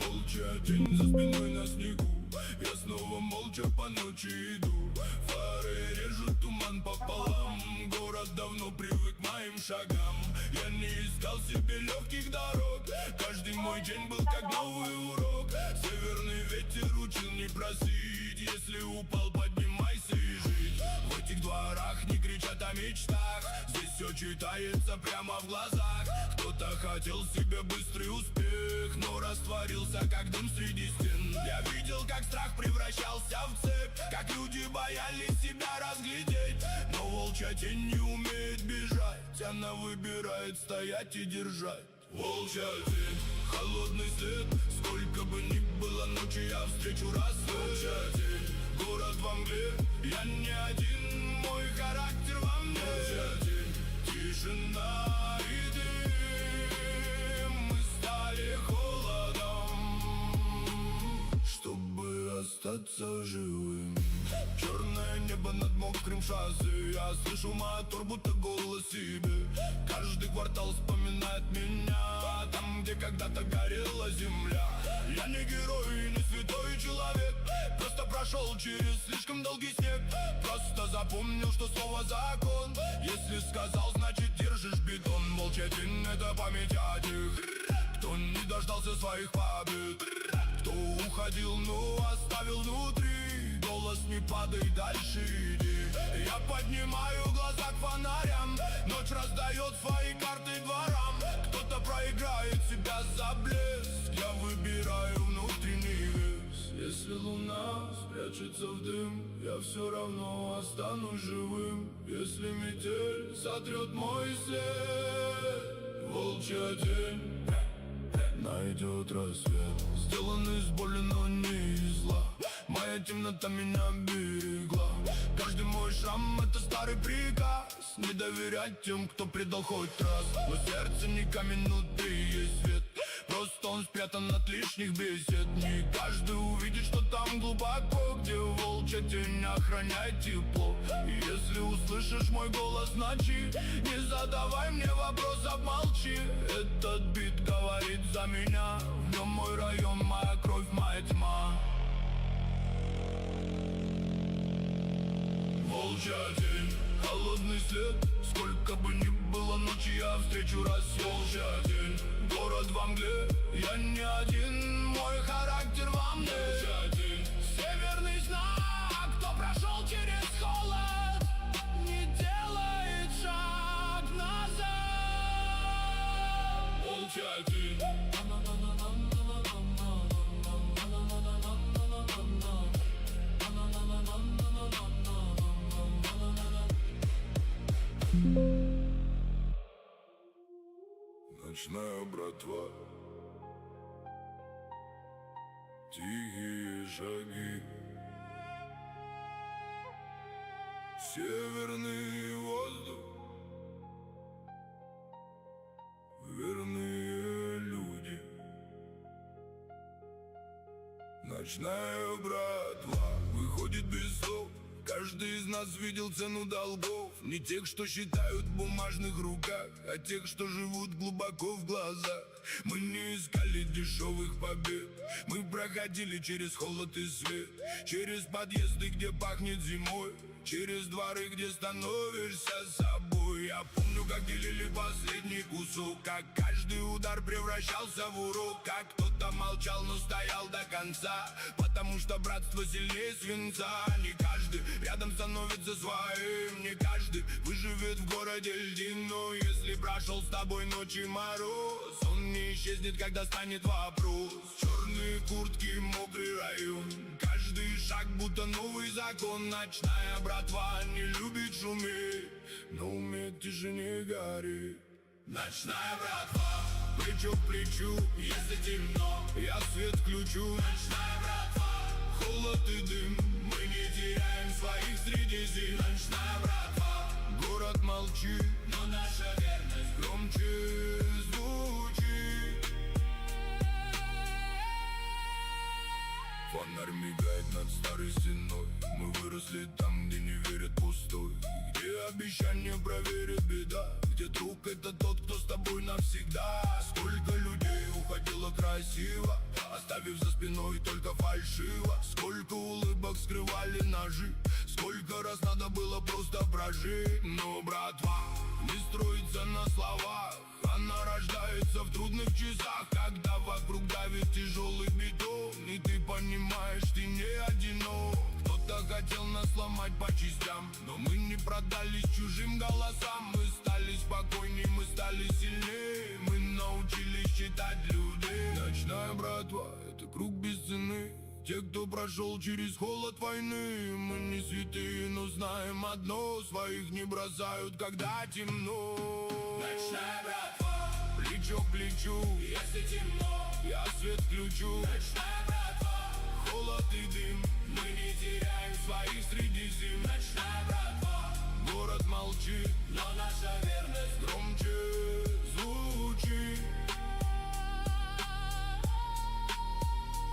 Волчья тень за спиной на снегу. Я снова молча по ночи иду. Фары режут туман пополам. Город давно привык к моим шагам. Я не искал себе легких дорог. Каждый мой день был как новый урок. Северный ветер учил не просить. Если упал, поднимайся и жить. В этих дворах не кричат о мечтах. Здесь все читается прямо в глазах. Кто-то хотел себе быстрый успех, но растворился как дым среди стен. Я видел, как страх превращался в цепь, как люди боялись себя разглядеть. Но волчья тень не умеет бежать, она выбирает стоять и держать. Волчья тень, холодный след. Сколько бы ни было ночи, я встречу рассвет. Волчья тень, город во мгле. Я не один, мой характер во мне. Волчья тень, тишина и дым. Мы стали холодом, чтобы остаться живым. Черное небо над мокрым шоссе. Я слышу мотор, будто голос себе. Каждый квартал вспоминает меня, там, где когда-то горела земля. Я не герой, не святой человек, просто прошел через слишком долгий снег. Просто запомнил, что слово закон. Если сказал, значит держишь бетон. Волчья тень — это память о тех, кто не дождался своих побед, кто уходил, но оставил внутри. Голос: не падай, дальше иди. Я поднимаю глаза к фонарям. Ночь раздает свои карты дворам. Кто-то проиграет себя за блеск. Я выбираю внутренний вес. Если луна спрячется в дым, я все равно останусь живым. Если метель сотрет мой след, волчья тень найдет рассвет. Сделан из боли, но не из зла. Моя темнота меня берегла. Каждый мой шрам — это старый приказ. Не доверять тем, кто предал хоть раз. Но сердце не камень, внутри есть свет. Просто он спрятан от лишних бесед. Не каждый увидит, что там глубоко, где волчья тень охраняет тепло. И если услышишь мой голос в ночи, не задавай мне вопрос, обмолчи. Этот бит говорит за меня. В нем мой район, моя кровь, моя тьма. Волчья тень, холодный след. Сколько бы ни было ночи, я встречу рассвет. Волчья тень, город во мгле. Я не один, мой характер во мне. Волчья тень, северный знак. Кто прошел через холод, не делает шаг назад. Волчья тень. Ночная братва, тихие шаги, северный воздух, верные люди. Ночная братва выходит без слов. Каждый из нас видел цену долгов. Не тех, что считают в бумажных руках, а тех, что живут глубоко в глазах. Мы не искали дешевых побед. Мы проходили через холод и свет. Через подъезды, где пахнет зимой. Через дворы, где становишься собой. Я помню, как делили последний кусок, как каждый удар превращался в урок, как кто-то молчал, но стоял до конца, потому что братство сильнее свинца. Не каждый рядом становится своим, не каждый выживет в городе льдин. Но если прошел с тобой ночи мороз, он не исчезнет, когда станет вопрос. Черные куртки, мокрый район, каждый шаг будто новый закон. Ночная братва не любит шуметь, но умеет тишине гореть. Ночная братва, плечо к плечу, если темно, я свет включу. Ночная братва, холод и дым, мы не теряем своих среди зим. Ночная братва, город молчит, но наша верность громче звучит. Фонарь мигает над старой стеной. Мы выросли там, где не верят пустой, где обещания проверит беда, где друг — это тот, кто с тобой навсегда. Сколько людей уходило красиво, оставив за спиной только фальшиво. Сколько улыбок скрывали ножи, сколько раз надо было просто прожить. Но братва не строится на словах, она рождается в трудных часах, когда вокруг давит тяжелый бетон, и ты понимаешь, ты не одинок. Кто-то хотел нас сломать по частям, но мы не продались чужим голосам. Мы стали спокойней, мы стали сильнее, мы научились считать людей. Ночная братва — это круг без цены. Те, кто прошел через холод войны. Мы не святые, но знаем одно: своих не бросают, когда темно. Ночная братва, плечо к плечу. Если темно, я свет включу. Ночная братва, холод и дым, мы не теряем своих среди зим. Ночная братва, город молчит, но наша верность громче звучит.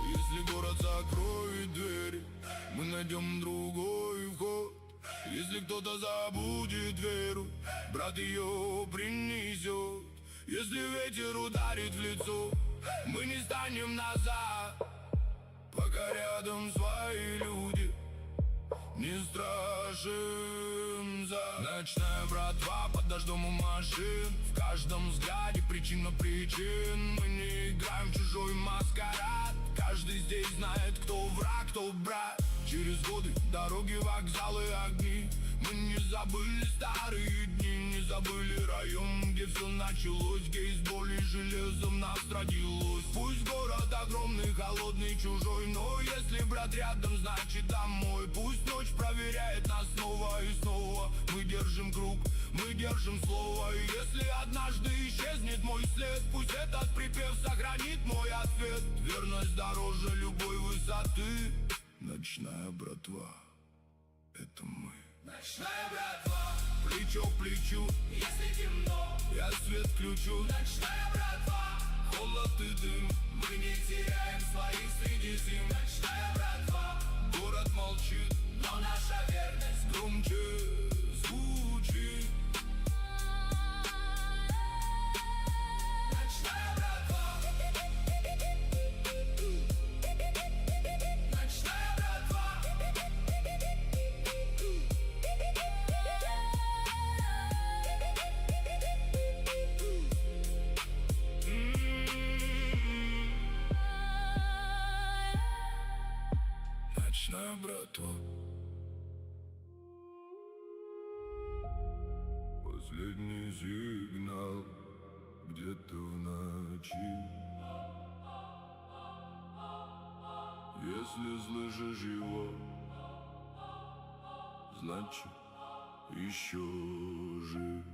Если город закроет двери, мы найдем другой вход. Если кто-то забудет веру, брат ее принесет. Если ветер ударит в лицо, мы не станем назад, пока рядом свои люди, не страшимся. Ночная братва под дождем у машин, в каждом взгляде причина причин. Мы не играем в чужой маскарад, каждый здесь знает, кто враг, кто брат. Через годы, дороги, вокзалы, огни, мы не забыли старые дни, не забыли район, где все началось, где из боли железом нас родилось. Пусть город огромный, холодный, чужой, но если брат рядом, значит домой. Пусть ночь проверяет нас снова и снова, мы держим круг, мы держим слово. И если однажды исчезнет мой след, пусть этот припев сохранит мой ответ. Верность дороже любой высоты. Ночная братва, это мы. Ночная братва, плечо к плечу. Если темно, я свет включу. Ночная братва, холод и дым, мы не теряем своих среди зим. Ночная братва, город молчит, но наша верность громче звучит. Ночная братва, ночная братва. Ночная братва. Последний сигнал где-то в ночи. Если слышишь его, значит еще жив.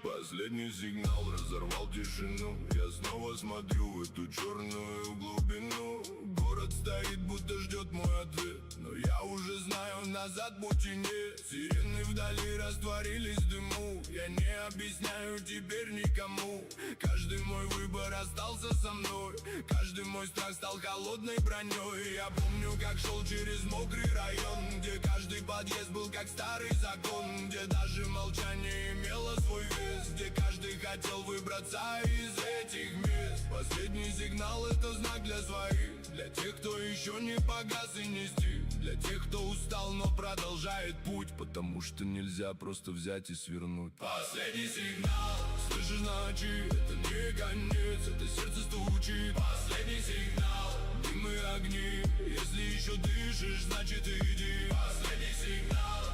Последний сигнал разорвал тишину. Я снова смотрю в эту черную глубину. Город стоит, будто ждет мой ответ, но я уже знаю, назад пути нет. Сирены вдали растворились в дыму. Я не объясняю теперь никому. Каждый мой выбор остался со мной. Каждый мой страх стал холодной броней. Я помню, как шел через мокрый район, где каждый подъезд был как старый закон, где даже молчание имело свой вес, где каждый хотел выбраться из этих мест. Последний сигнал — это знак для своих, для тех, кто еще не погас и не стих, для тех, кто устал, но продолжает путь, потому что нельзя просто взять и свернуть. Последний сигнал, слышишь ночи, это не конец, это сердце стучит. Последний сигнал, дым и огни, если еще дышишь, значит иди. Последний сигнал,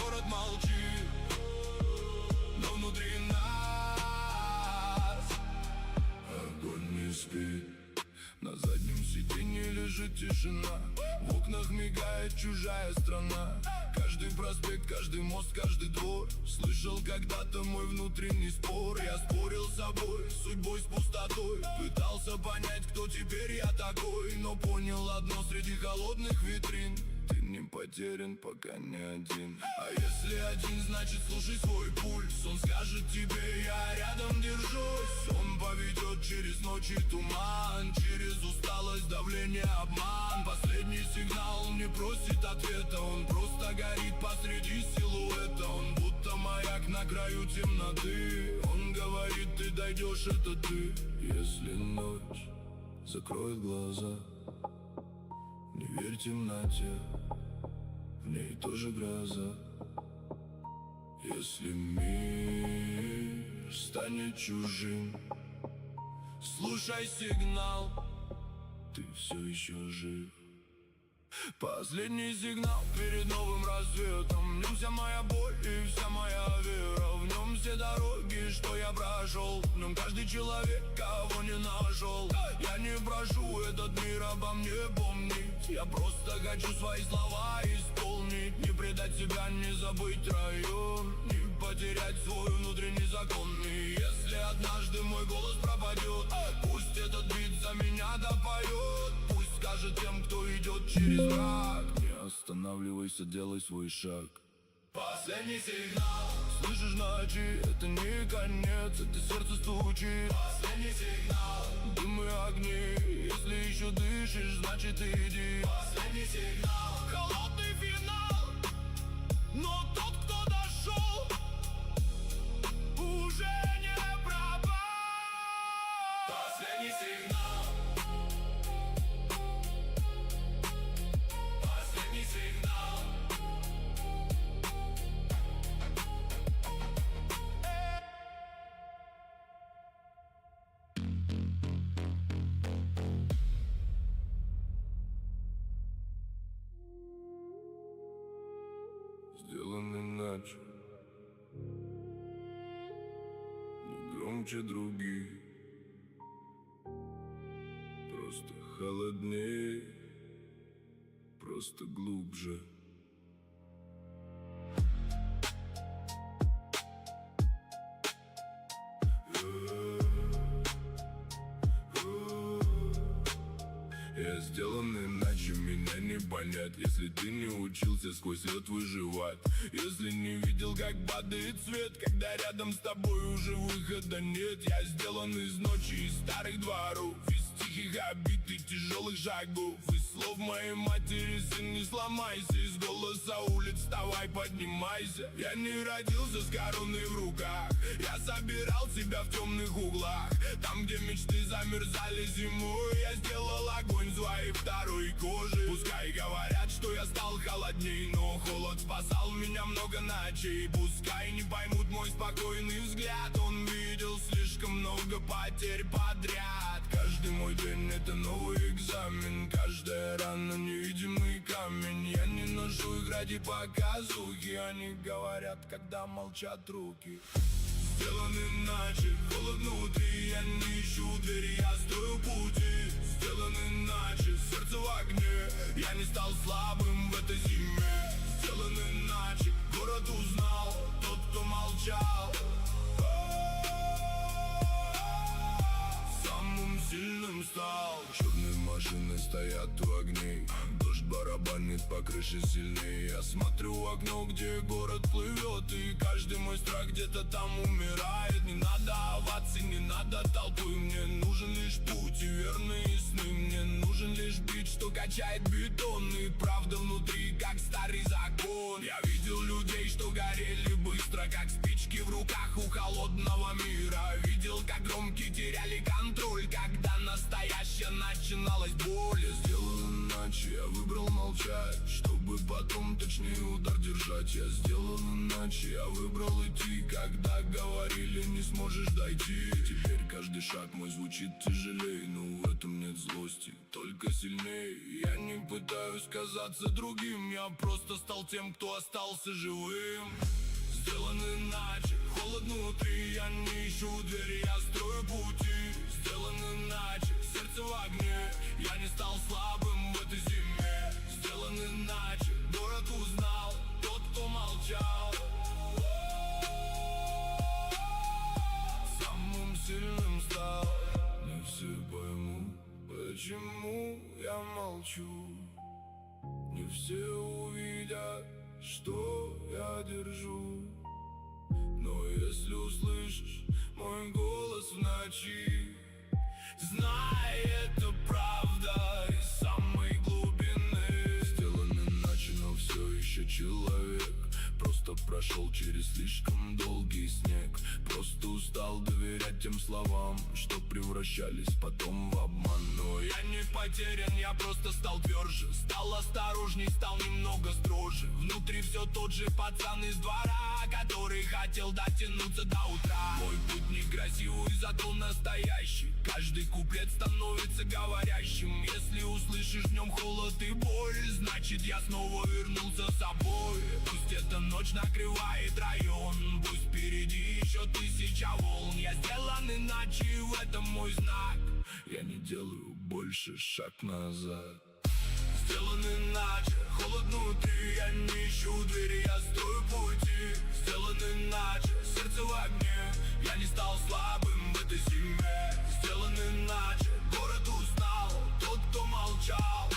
город молчит, но внутри нас огонь не спит. На заднем сиденье лежит тишина, в окнах мигает чужая страна. Каждый проспект, каждый мост, каждый двор слышал когда-то мой внутренний спор. Я спорил с собой, с судьбой, с пустотой, пытался понять, кто теперь я такой, но понял одно среди холодных витрин: ты не потерян, пока не один. А если один, значит слушай свой пульс. Он скажет тебе: я рядом держусь. Он поведет через ночи туман, через усталость, давление, обман. Последний сигнал не просит ответа, он просто горит посреди силуэта. Он будто маяк на краю темноты. Он говорит: ты дойдешь, это ты. Если ночь закроет глаза, не верь темноте, в ней тоже гроза. Если мир станет чужим, слушай сигнал, ты все еще жив. Последний сигнал перед новым рассветом. В нем вся моя боль и вся моя вера. В нем все дороги, что я прошел. В нем каждый человек, кого не нашел. Я не прошу этот мир обо мне помнить. Я просто хочу свои слова исполнить. Не предать себя, не забыть район, не потерять свой внутренний закон. И если однажды мой голос пропадет, пусть этот бит за меня допоет. Пусть скажет тем, кто идет через враг: не останавливайся, делай свой шаг. Последний сигнал. Слышишь, ночи, это не конец, это сердце стучит. Последний сигнал. Дым и огни, если еще дышишь, значит иди. Последний сигнал. Холодный финал, но тот, кто дошел, уже не пропал. Последний сигнал. Последний сигнал. Сделан иначе, не громче других, просто холоднее, просто глубже. Я сделан иначе, меня не понять, если ты не учился сквозь лед выживать. Если не видел, как падает свет, когда рядом с тобой уже выхода нет. Я сделан из ночи, из старых дворов, из тихих обид и тяжелых шагов, из слов моей матери: сын, не сломайся, из голоса улиц: вставай, поднимайся. Я не родился с короной в руках, я собирал себя в темных углах. Там, где мечты замерзали зимой, я сделал огонь своей второй кожи. Пускай говорят, что я стал холодней, но холод спасал меня много ночей. Пускай не поймут мой спокойный взгляд, он видел слишком много потерь подряд. Каждый мой день — это новый экзамен, каждая рана — невидимый камень. Я не ношу их ради показухи, они говорят, когда молчат руки. Сделан иначе, холод внутри, я не ищу двери, я стою в пути. Сделан иначе, сердце в огне, я не стал слабым в этой зиме. Сделан иначе, город узнал тот, кто молчал. Самым сильным стал. Черные машины стоят у огней, дождь барабанит по крыше сильнее. Я смотрю в окно, где город плывет, и каждый мой страх где-то там умирает. Не надо оваций, не надо толпы, мне нужен лишь путь и верные сны. Мне нужен лишь бит, что качает бетон, и правда внутри, как старый закон. Я видел людей, что горели быстро, как спички в руках у холодного мира. Видел, как громкие теряли контроль, когда настоящая начиналась боль. Я сделал иначе, я выбрал молчать, чтобы потом точнее удар держать. Я сделал иначе, я выбрал идти, когда говорили, не сможешь дойти. Теперь каждый шаг мой звучит тяжелее, но в этом нет злости, только сильнее. Я не пытаюсь казаться другим, я просто стал тем, кто остался живым. Сделан иначе, холод внутри, я не ищу двери, я строю пути. Сделан иначе, сердце в огне, я не стал слабым в этой зиме. Сделан иначе, город узнал тот, кто молчал. Самым сильным стал. Не все поймут, почему я молчу. Не все увидят, что я держу. Но если услышишь мой голос в ночи, знай, это правда из самой глубины. Сделан иначе, но все еще человек, просто прошел через слишком долгий снег. Просто устал доверять тем словам, что превращались потом в обман. Но я не потерян, я просто стал тверже, стал осторожней, стал немного строже. Внутри все тот же пацан из двора, который хотел дотянуться до утра. Мой путь некрасивый, зато настоящий. Каждый куплет становится говорящим. Если услышишь в нем холод и боль, значит я снова вернулся с собой. Пусть эта ночь накрывает район, пусть впереди еще тысяча волн. Я сделан иначе, и в этом мой знак. Я не делаю больше шаг назад. Сделан иначе, холод внутри. Я не ищу двери, я строю пути. Сделан иначе, сердце в огне. Я не стал слабым в этой зиме. Сделан иначе, город узнал тот, кто молчал.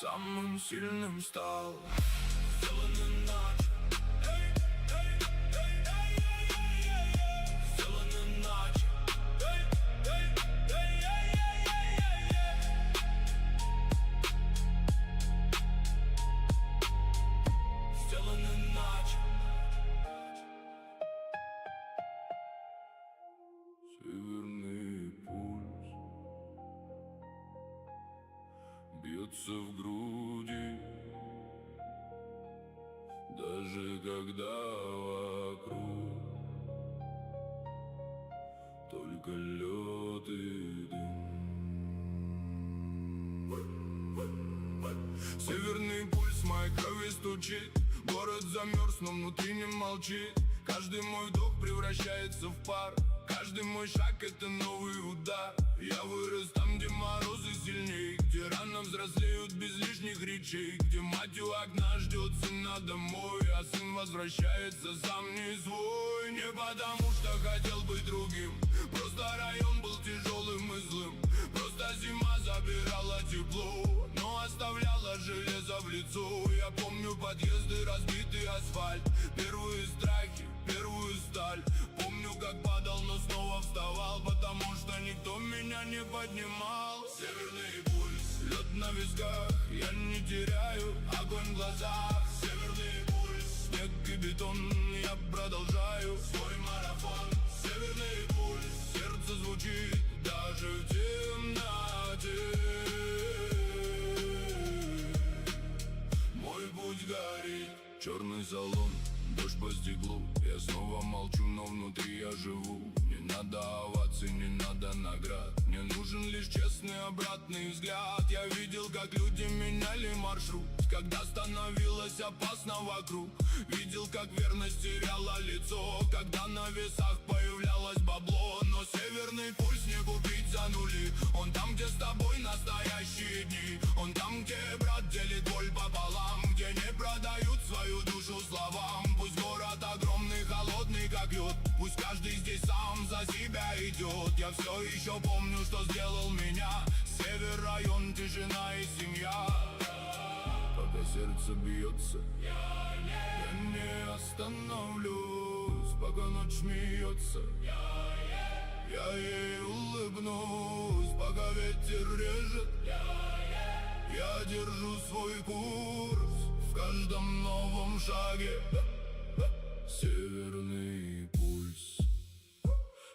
Самым сильным стал. Сделан иначе. Сделан иначе. Сделан иначе. Северный пульс бьется в груди, даже когда вокруг только лед и дым. Северный пульс в моей крови стучит. Город замерз, но внутри не молчит. Каждый мой вдох превращается в пар. Каждый мой шаг — это новый удар. Я вырос там, где морозы сильней, где рано взрослеют без лишних речей, где мать у окна ждет сына домой, а сын возвращается сам не свой. Не потому что хотел быть другим, просто район был тяжелым и злым. Просто зима забирала тепло, но оставляла железо в лицо. Я помню подъезды, разбитый асфальт, первые страхи, первую сталь. Помню, как падал, но снова вставал, потому что никто меня не поднимал. Северный пульс, лед на висках, я не теряю огонь в глазах. Северный пульс, снег и бетон, я продолжаю свой марафон. Северный пульс, сердце звучит даже в темноте. Мой путь горит, черный салон, дождь по стеклу. Я снова молчу, но внутри я живу. Не надо оваций, не надо наград. Мне нужен лишь честный обратный взгляд. Я видел, как люди меняли маршрут, когда становилось опасно вокруг. Видел, как верность теряла лицо, когда на весах появлялось бабло. Но северный пульс не купить за нули. Он там, где с тобой настоящие дни. Он там, где брат делит боль пополам, где не продают свою душу словам. Пусть город огромный, холодный как лед, пусть каждый здесь сам за себя идет. Я все еще помню, что сделал меня север, район, тишина и семья. Пока сердце бьется, я не остановлюсь. Пока ночь смеется, я ей улыбнусь. Пока ветер режет, я держу свой курс в каждом новом шаге. Северный пульс.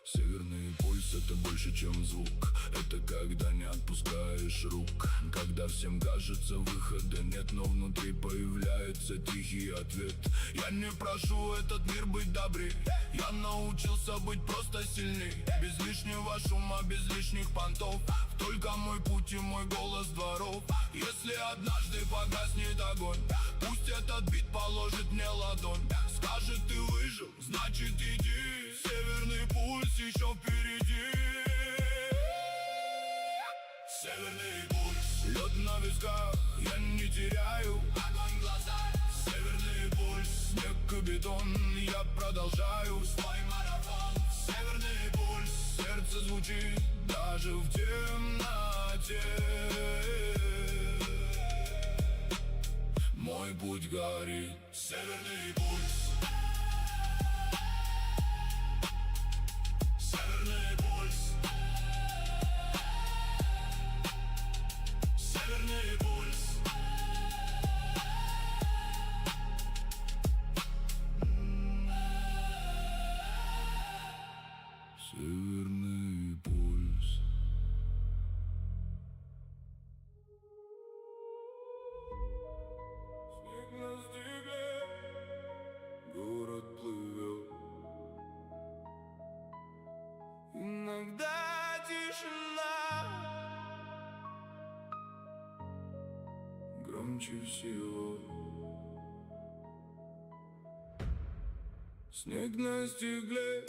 Северный пульс — это больше, чем звук. Это когда не отпускаешь рук, когда всем кажется выхода нет, но внутри появляется тихий ответ. Я не прошу этот мир быть добрее, я научился быть просто сильней. Без лишнего шума, без лишних понтов, только мой путь и мой голос дворов. Если однажды погаснет огонь, пусть этот бит положит мне ладонь. Скажет, ты выжил, значит иди. Северный пульс еще впереди. Северный пульс, лед на висках, я не теряю огонь в глазах. Северный пульс, снег и бетон, я продолжаю свой марафон. Северный пульс, сердце звучит даже в темноте. Мой путь горит. Северный пульс. Северный пульс. Северный пульс. Северный пульс. Снег на стекле, город плывет. громче всего. Снег на стекле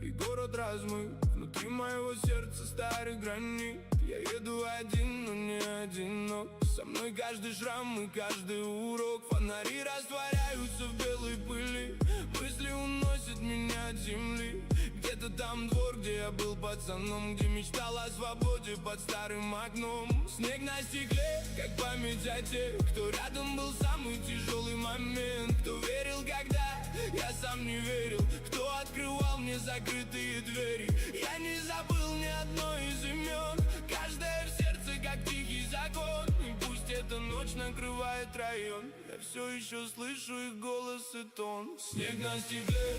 и город размыт. Внутри моего сердца старый гранит. Я еду один, но не одинок. Со мной каждый шрам и каждый урок. Фонари растворяются в белой пыли. Мысли уносят меня от земли. Где-то там двор, где я был пацаном, где мечтал о свободе под старым окном. Снег на стекле, как память о тех, кто рядом был в самый тяжелый момент. Кто верил, когда я сам не верил, кто открывал мне закрытые двери. Я не забыл ни одной из имен. Каждая в сердце, как тихий закон. И пусть эта ночь накрывает район, я все еще слышу их голос и тон. Снег на стекле,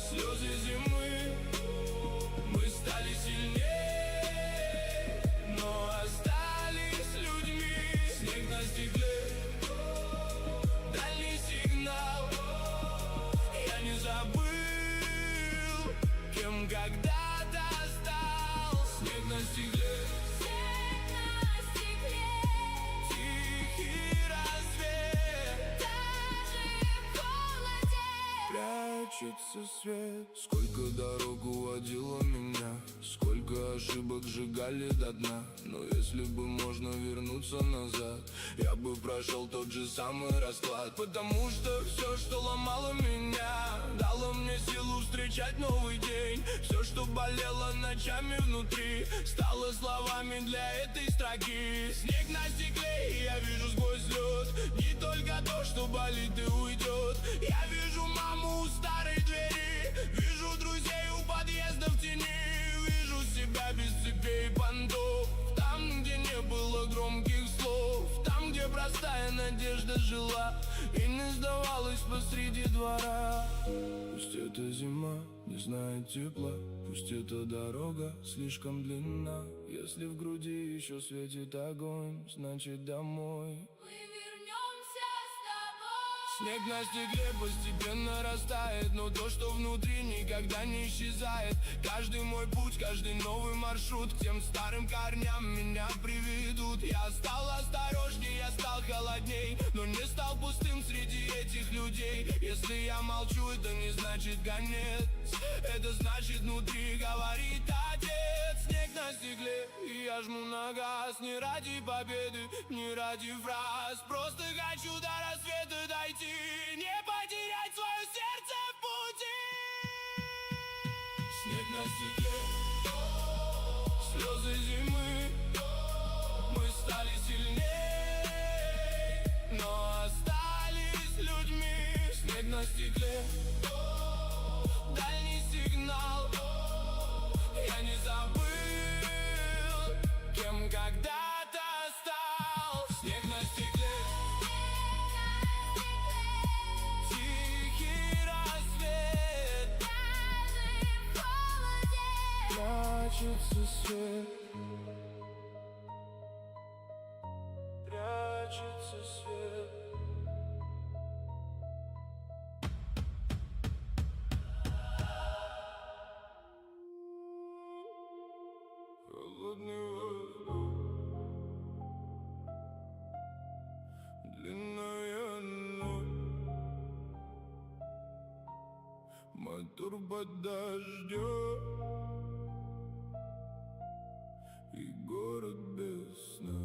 слезы зимы. Мы стали сильнее, но остались людьми. Снег на стекле, дальний сигнал. Я не забыл, кем когда-то стал. Снег на стекле, Снег на стекле, тихий рассвет, даже в холоде прячется свет. Сколько дорог уводило меня, сколько ошибок сжигали до дна. Но если бы можно вернуться назад, я бы прошел тот же самый расклад. Потому что все, что ломало меня, дало мне силу встречать новый день. Все, что болело ночами внутри, стало словами для этой строки. Снег на стекле, и я вижу сквозь лед не только то, что болит и уйдет. Я вижу маму у старой двери, вижу друзей у подъезда в тени. Вижу себя без цепей и понтов, там, где не было громких слов, там, где простая надежда жила и не сдавалась посреди двора. Пусть эта зима не знает тепла, пусть эта дорога слишком длинна. Если в груди еще светит огонь, значит домой мы вернемся с тобой. Снег на стекле постепенно растает, но то, что внутри, никогда не исчезает. Каждый мой путь, каждый новый маршрут к тем старым корням меня приведут. Я стал осторожней, я стал холодней, но не стал пустым среди этих людей. Если я молчу, это не значит конец, это значит внутри говорит отец. Снег на стекле, и я жму на газ. Не ради победы, не ради фраз, просто хочу до рассвета дойти, не потерять свое сердце в пути. Снег на стекле, слезы зимы. Мы стали сильнее, но остались людьми. Снег на стекле, дальний сигнал. Я не забыл, кем когда-то стал. Снег на стекле, тихий рассвет, Даже в холоде прячется свет, прячется свет. Холодный воздух, длинная ночь, мотор под дождем, и город без сна.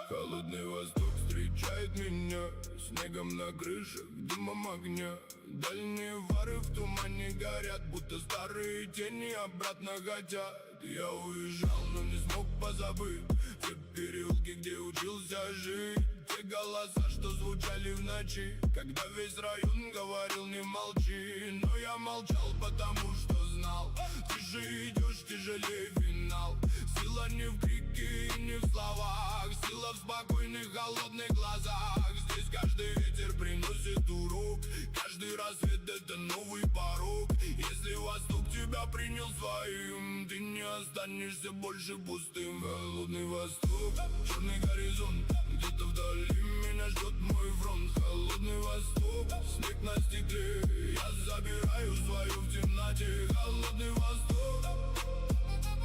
Холодный восток встречает меня снегом на крышах, дымом огня. Дальние фары в тумане горят, будто старые тени обратно хотят. Я уезжал, но не смог позабыть те переулки, где учился жить. Те голоса, что звучали в ночи, когда весь район говорил не молчи. Но я молчал, потому что знал, тише идешь, тяжелее финал. Сила не в крике и не в словах, сила в спокойных холодных глазах. Здесь каждый ветер приносит урок, каждый рассвет это новый порог. Если восток тебя принял своим, ты не останешься больше пустым. Холодный восток, черный горизонт, где-то вдали меня ждет мой фронт. Холодный восток, снег на стекле, я забираю свою в темноте. Холодный восток,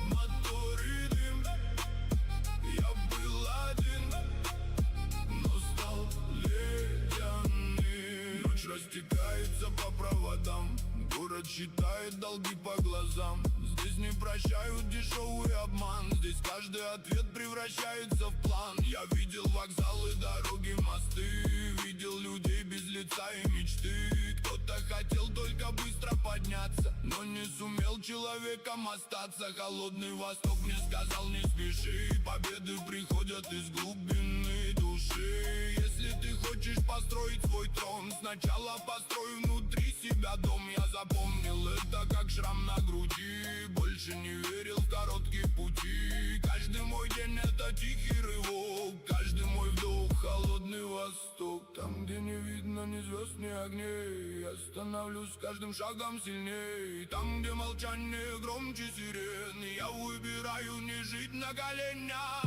мотор и дым, проводам. Город считает долги по глазам. Здесь не прощают дешевый обман. Здесь каждый ответ превращается в план. Я видел вокзалы, дороги, мосты. Видел людей без лица и мечты. Кто-то хотел только быстро подняться, но не сумел человеком остаться. Холодный Восток мне сказал: не спеши. Победы приходят из глубины души. Если ты хочешь построить свой трон, сначала построй внутри себя дом. Я запомнил это как шрам на груди. Больше не верил в короткие пути. Каждый мой день это тихий рывок. Каждый мой вдох — холодный Восток. Там, где не видно ни звезд, ни огней, я становлюсь с каждым шагом сильней. Там, где молчание громче сирен, я выбираю не жить на коленях.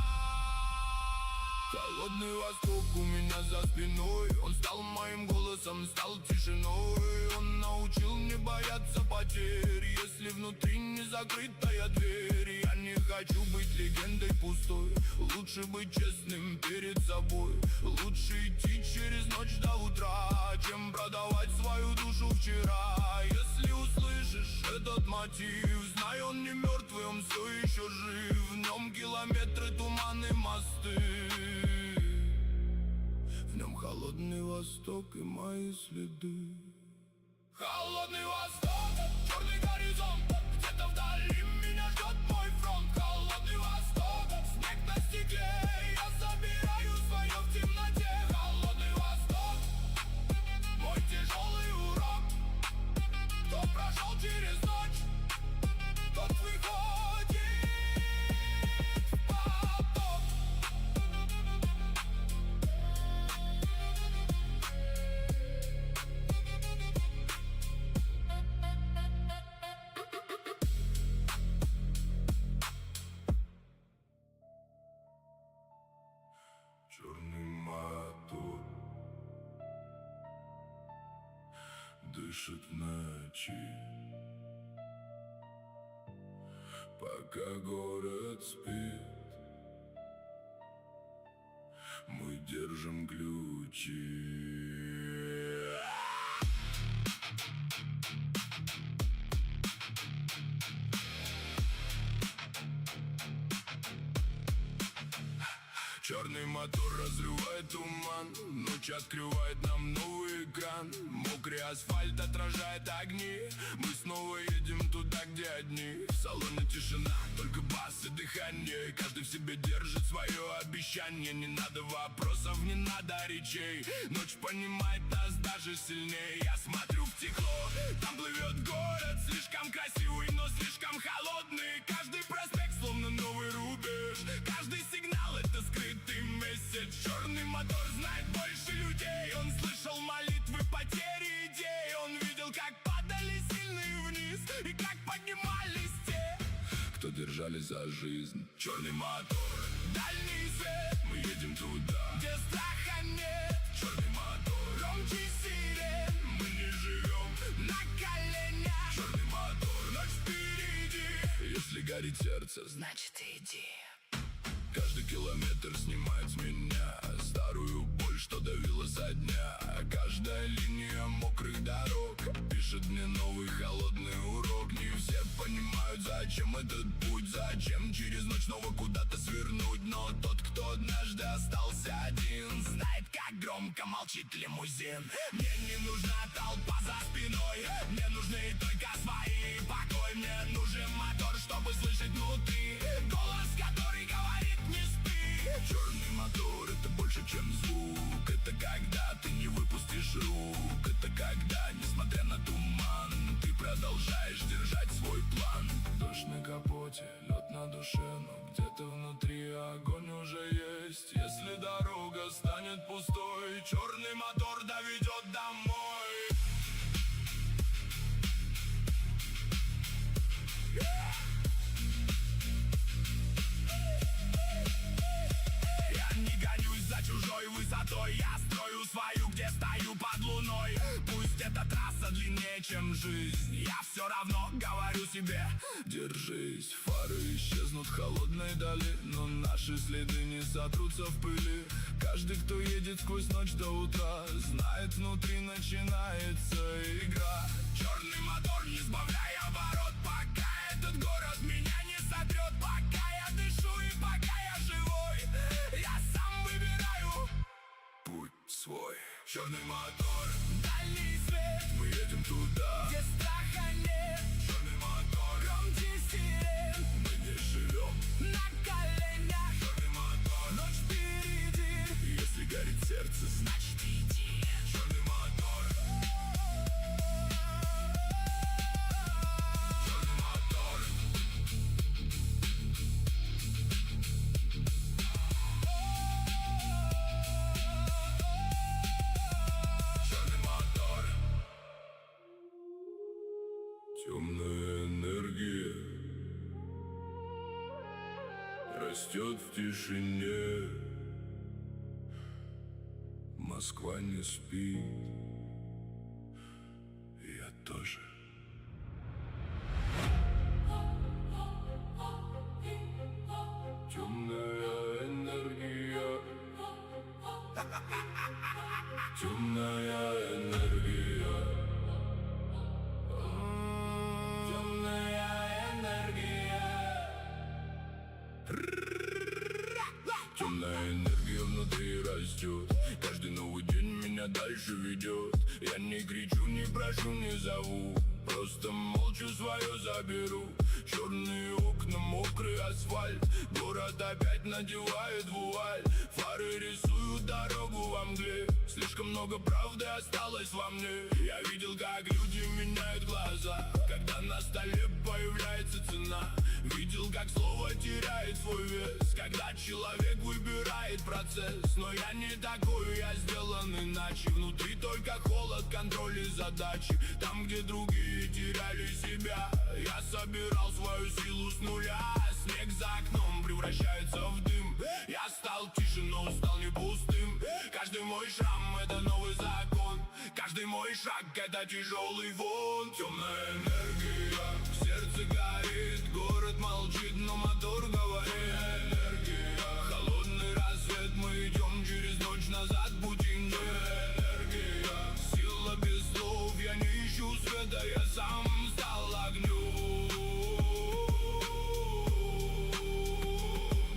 Холодный Восток у меня за спиной. Он стал моим голосом, стал тишиной. Он научил не бояться потерь. Если внутри не закрытая дверь, я не хочу быть легендой пустой. Лучше быть честным перед собой. Лучше идти через ночь до утра, чем продавать свою душу вчера. Если услышишь этот мотив, знай, он не мертвый, он все еще жив. В нем километры, туманы, мосты. В нем холодный Восток и мои следы. Холодный Восток, черный горизонт. Где-то вдали меня ждет мой фронт. Холодный Восток, снег на стекле. Я собираю свое в темноте. Холодный Восток, мой тяжелый урок. Кто прошел через ночь, тот выходит в поток. Черный мотор дышит в ночи, пока город спит. Мы держим ключи. Черный мотор разрывает туман. Ночь открывает нам новый экран. Мокрый асфальт отражает огни. Мы снова едем туда, где одни. В салоне тишина, только бас и дыхание. Каждый в себе держит свое обещание. Не надо вопросов, не надо речей. Ночь понимает нас даже сильнее. Я смотрю в стекло, там плывет город. Слишком красивый, но слишком холодный. Каждый проспект словно новый рубеж. Каждый сигнал — это скрытый месседж. Черный мотор знает больше людей. Он слышал молитвы, потери идей. Он видел, как падали сильные вниз и как поднимались те, кто держались за жизнь. Черный мотор, дальний свет. Мы едем туда, где страха нет. Черный мотор, громче сирен. Мы не живем на коленях. Черный мотор, ночь впереди. Если горит сердце, значит иди. Каждый километр снимает с меня старую боль, что давила со дня. Каждая линия мокрых дорог пишет мне новый холодный урок. Не все понимают, зачем этот путь, зачем через ночь снова куда-то свернуть. Но тот, кто однажды остался один, знает, как громко молчит лимузин. Мне не нужна толпа за спиной, мне нужны только свои покой. Мне нужен мотор, чтобы слышать внутри голос, который говорит: не спи. Черный мотор — это больше, чем звук. Это когда ты не выпустишь рук. Это когда, несмотря на туман, ты продолжаешь держать свой план. Дождь на капоте, лед на душе, но где-то внутри огонь уже есть. Если дорога станет пустой, черный мотор доведет домой. Я не гонюсь за чужой высотой. Я строю свою, где стою под луной. Пусть эта трасса длиннее, чем жизнь, я все равно говорю себе: держись. Фары исчезнут в холодной дали, но наши следы не сотрутся в пыли. Каждый, кто едет сквозь ночь до утра, знает, внутри начинается игра. растет в тишине. Москва не спит, я тоже. Темная энергия, темная энергия, темная энергия. Темная энергия внутри растет, каждый новый день меня дальше ведет. Я не кричу, не прошу, не зову, просто молча свое заберу. Черные окна, мокрый асфальт, город опять надевает вуаль. Фары рисуют дорогу во мгле, слишком много правды осталось во мне. Я видел, как люди меняют глаза, когда на столе появляется цена. Видел, как слово теряет свой вес, когда человек выбирает процесс. Но я не такой, я сделан иначе. Внутри только холод, контроль и задачи. Там, где другие теряли себя, я собирал свою силу с нуля. Снег за окном превращается в дым. Я стал тише, но стал не пустым. Каждый мой шрам — это новый закон, каждый мой шаг — это тяжелый вон. Темная энергия, в сердце горит, город молчит, но мотор говорит. Энергия, холодный рассвет, мы идем через ночь, назад пути нет. Энергия, сила без слов, я не ищу света, я сам стал огнем.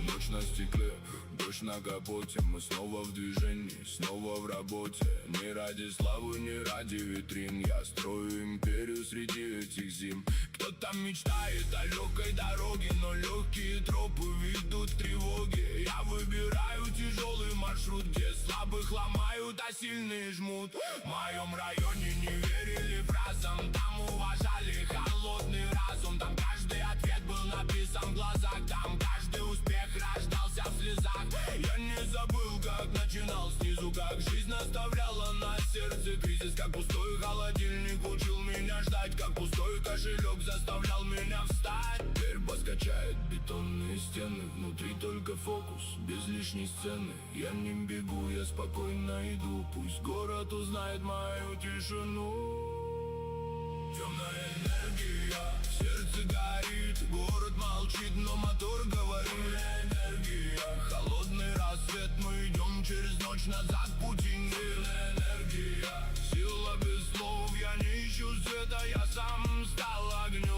Ночь на стекле, дождь на капоте, мы снова в движении, снова в работе. Не ради славы, не ради витрин, я строю империю среди этих зим. Кто-то мечтает о легкой дороге, но легкие тропы ведут к тревоге. Я выбираю тяжелый маршрут, где слабых ломают, а сильные жмут. В моем районе не верили фразам, там уважали холодный разум. Там каждый ответ был написан в глазах, там каждый успех рождался в слезах. Я не забыл, как начинал снизу, как жизнь наставляла на сердце кризис. Как пустой холодильник учил меня ждать, как пустой кошелек заставлял меня встать. Верба скачает бетонные стены, внутри только фокус, без лишней сцены. Я не бегу, я спокойно иду, пусть город узнает мою тишину. Темная энергия, в сердце горит, город молчит, но мотор говорит. Энергия, холодный рассвет, мы идем через ночь, назад пути нет. Энергия, сила без слов, я не ищу света, я сам стал огнем.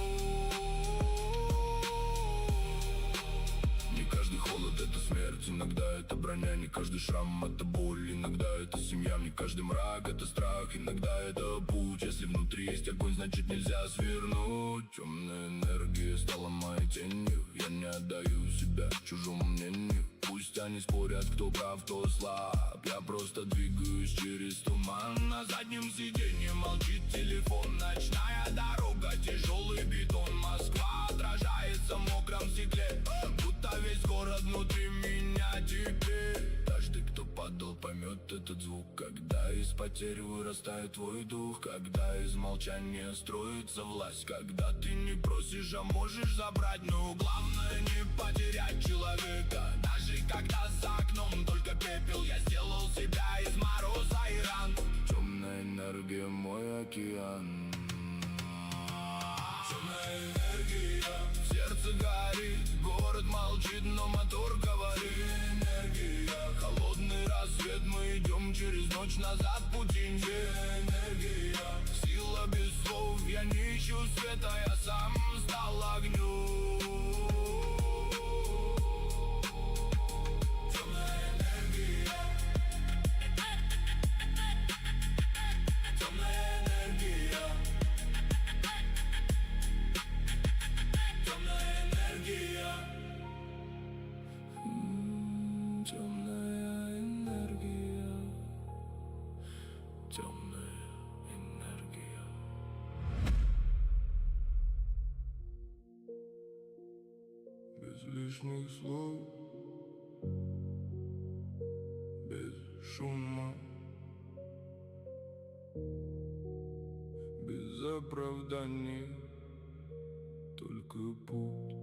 Не каждый холод — это смерть, иногда это броня. Не каждый шрам — это боль, иногда это семья. Не каждый мрак — это страх, иногда это путь. Если внутри есть огонь, значит нельзя свернуть. Темная энергия стала моей тенью, я не отдаю себя чужому мнению. Пусть они спорят, кто прав, кто слаб, я просто двигаюсь через туман. На заднем сиденье молчит телефон, ночная дорога, тяжелый бетон. Москва отражается в мокром стекле, будто весь город внутри меня теперь. Каждый, кто падал, поймет этот звук, когда из потерь вырастает твой дух, когда из молчания строится власть, когда ты не просишь, а можешь забрать. Но главное не потерять человека, даже когда за окном только пепел. Я сделал себя из мороза и ран. Темная энергия — мой океан. Темная энергия, в сердце горит, город молчит, но мотор говорит. Энергия, холодный рассвет, мы идем через ночь, назад пути нет. Энергия, сила без слов, я не ищу света, я сам стал огнем. Темная энергия, темная энергия, темная энергия, темная энергия, темная энергия. Без лишних слов, без шума, без оправданий, только путь.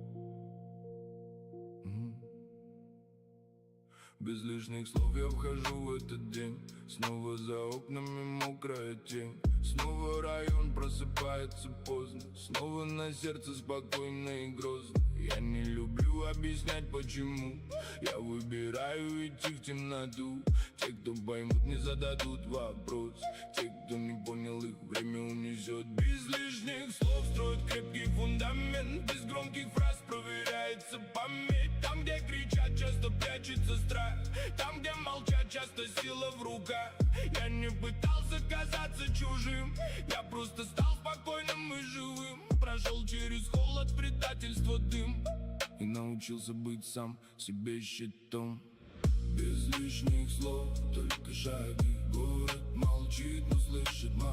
Без лишних слов я вхожу в этот день. Снова за окнами мокрая тень. Снова район просыпается поздно. Снова на сердце спокойно и грозно. Я не люблю объяснять почему. Я выбираю идти в темноту. Те, кто поймут, не зададут вопрос. Те, кто не понял, их время унесет. Без лишних слов строят крепкий фундамент. Без громких фраз проверяется память. Там, где кричат, часто прячется страх. Там, где молчат, часто сила в руках. Я не пытался казаться чужим. Я просто стал спокойным и живым. Прошел через холод, предательство, дым. И научился быть сам себе щитом. Без лишних слов, только шаги. Город молчит, но слышит мои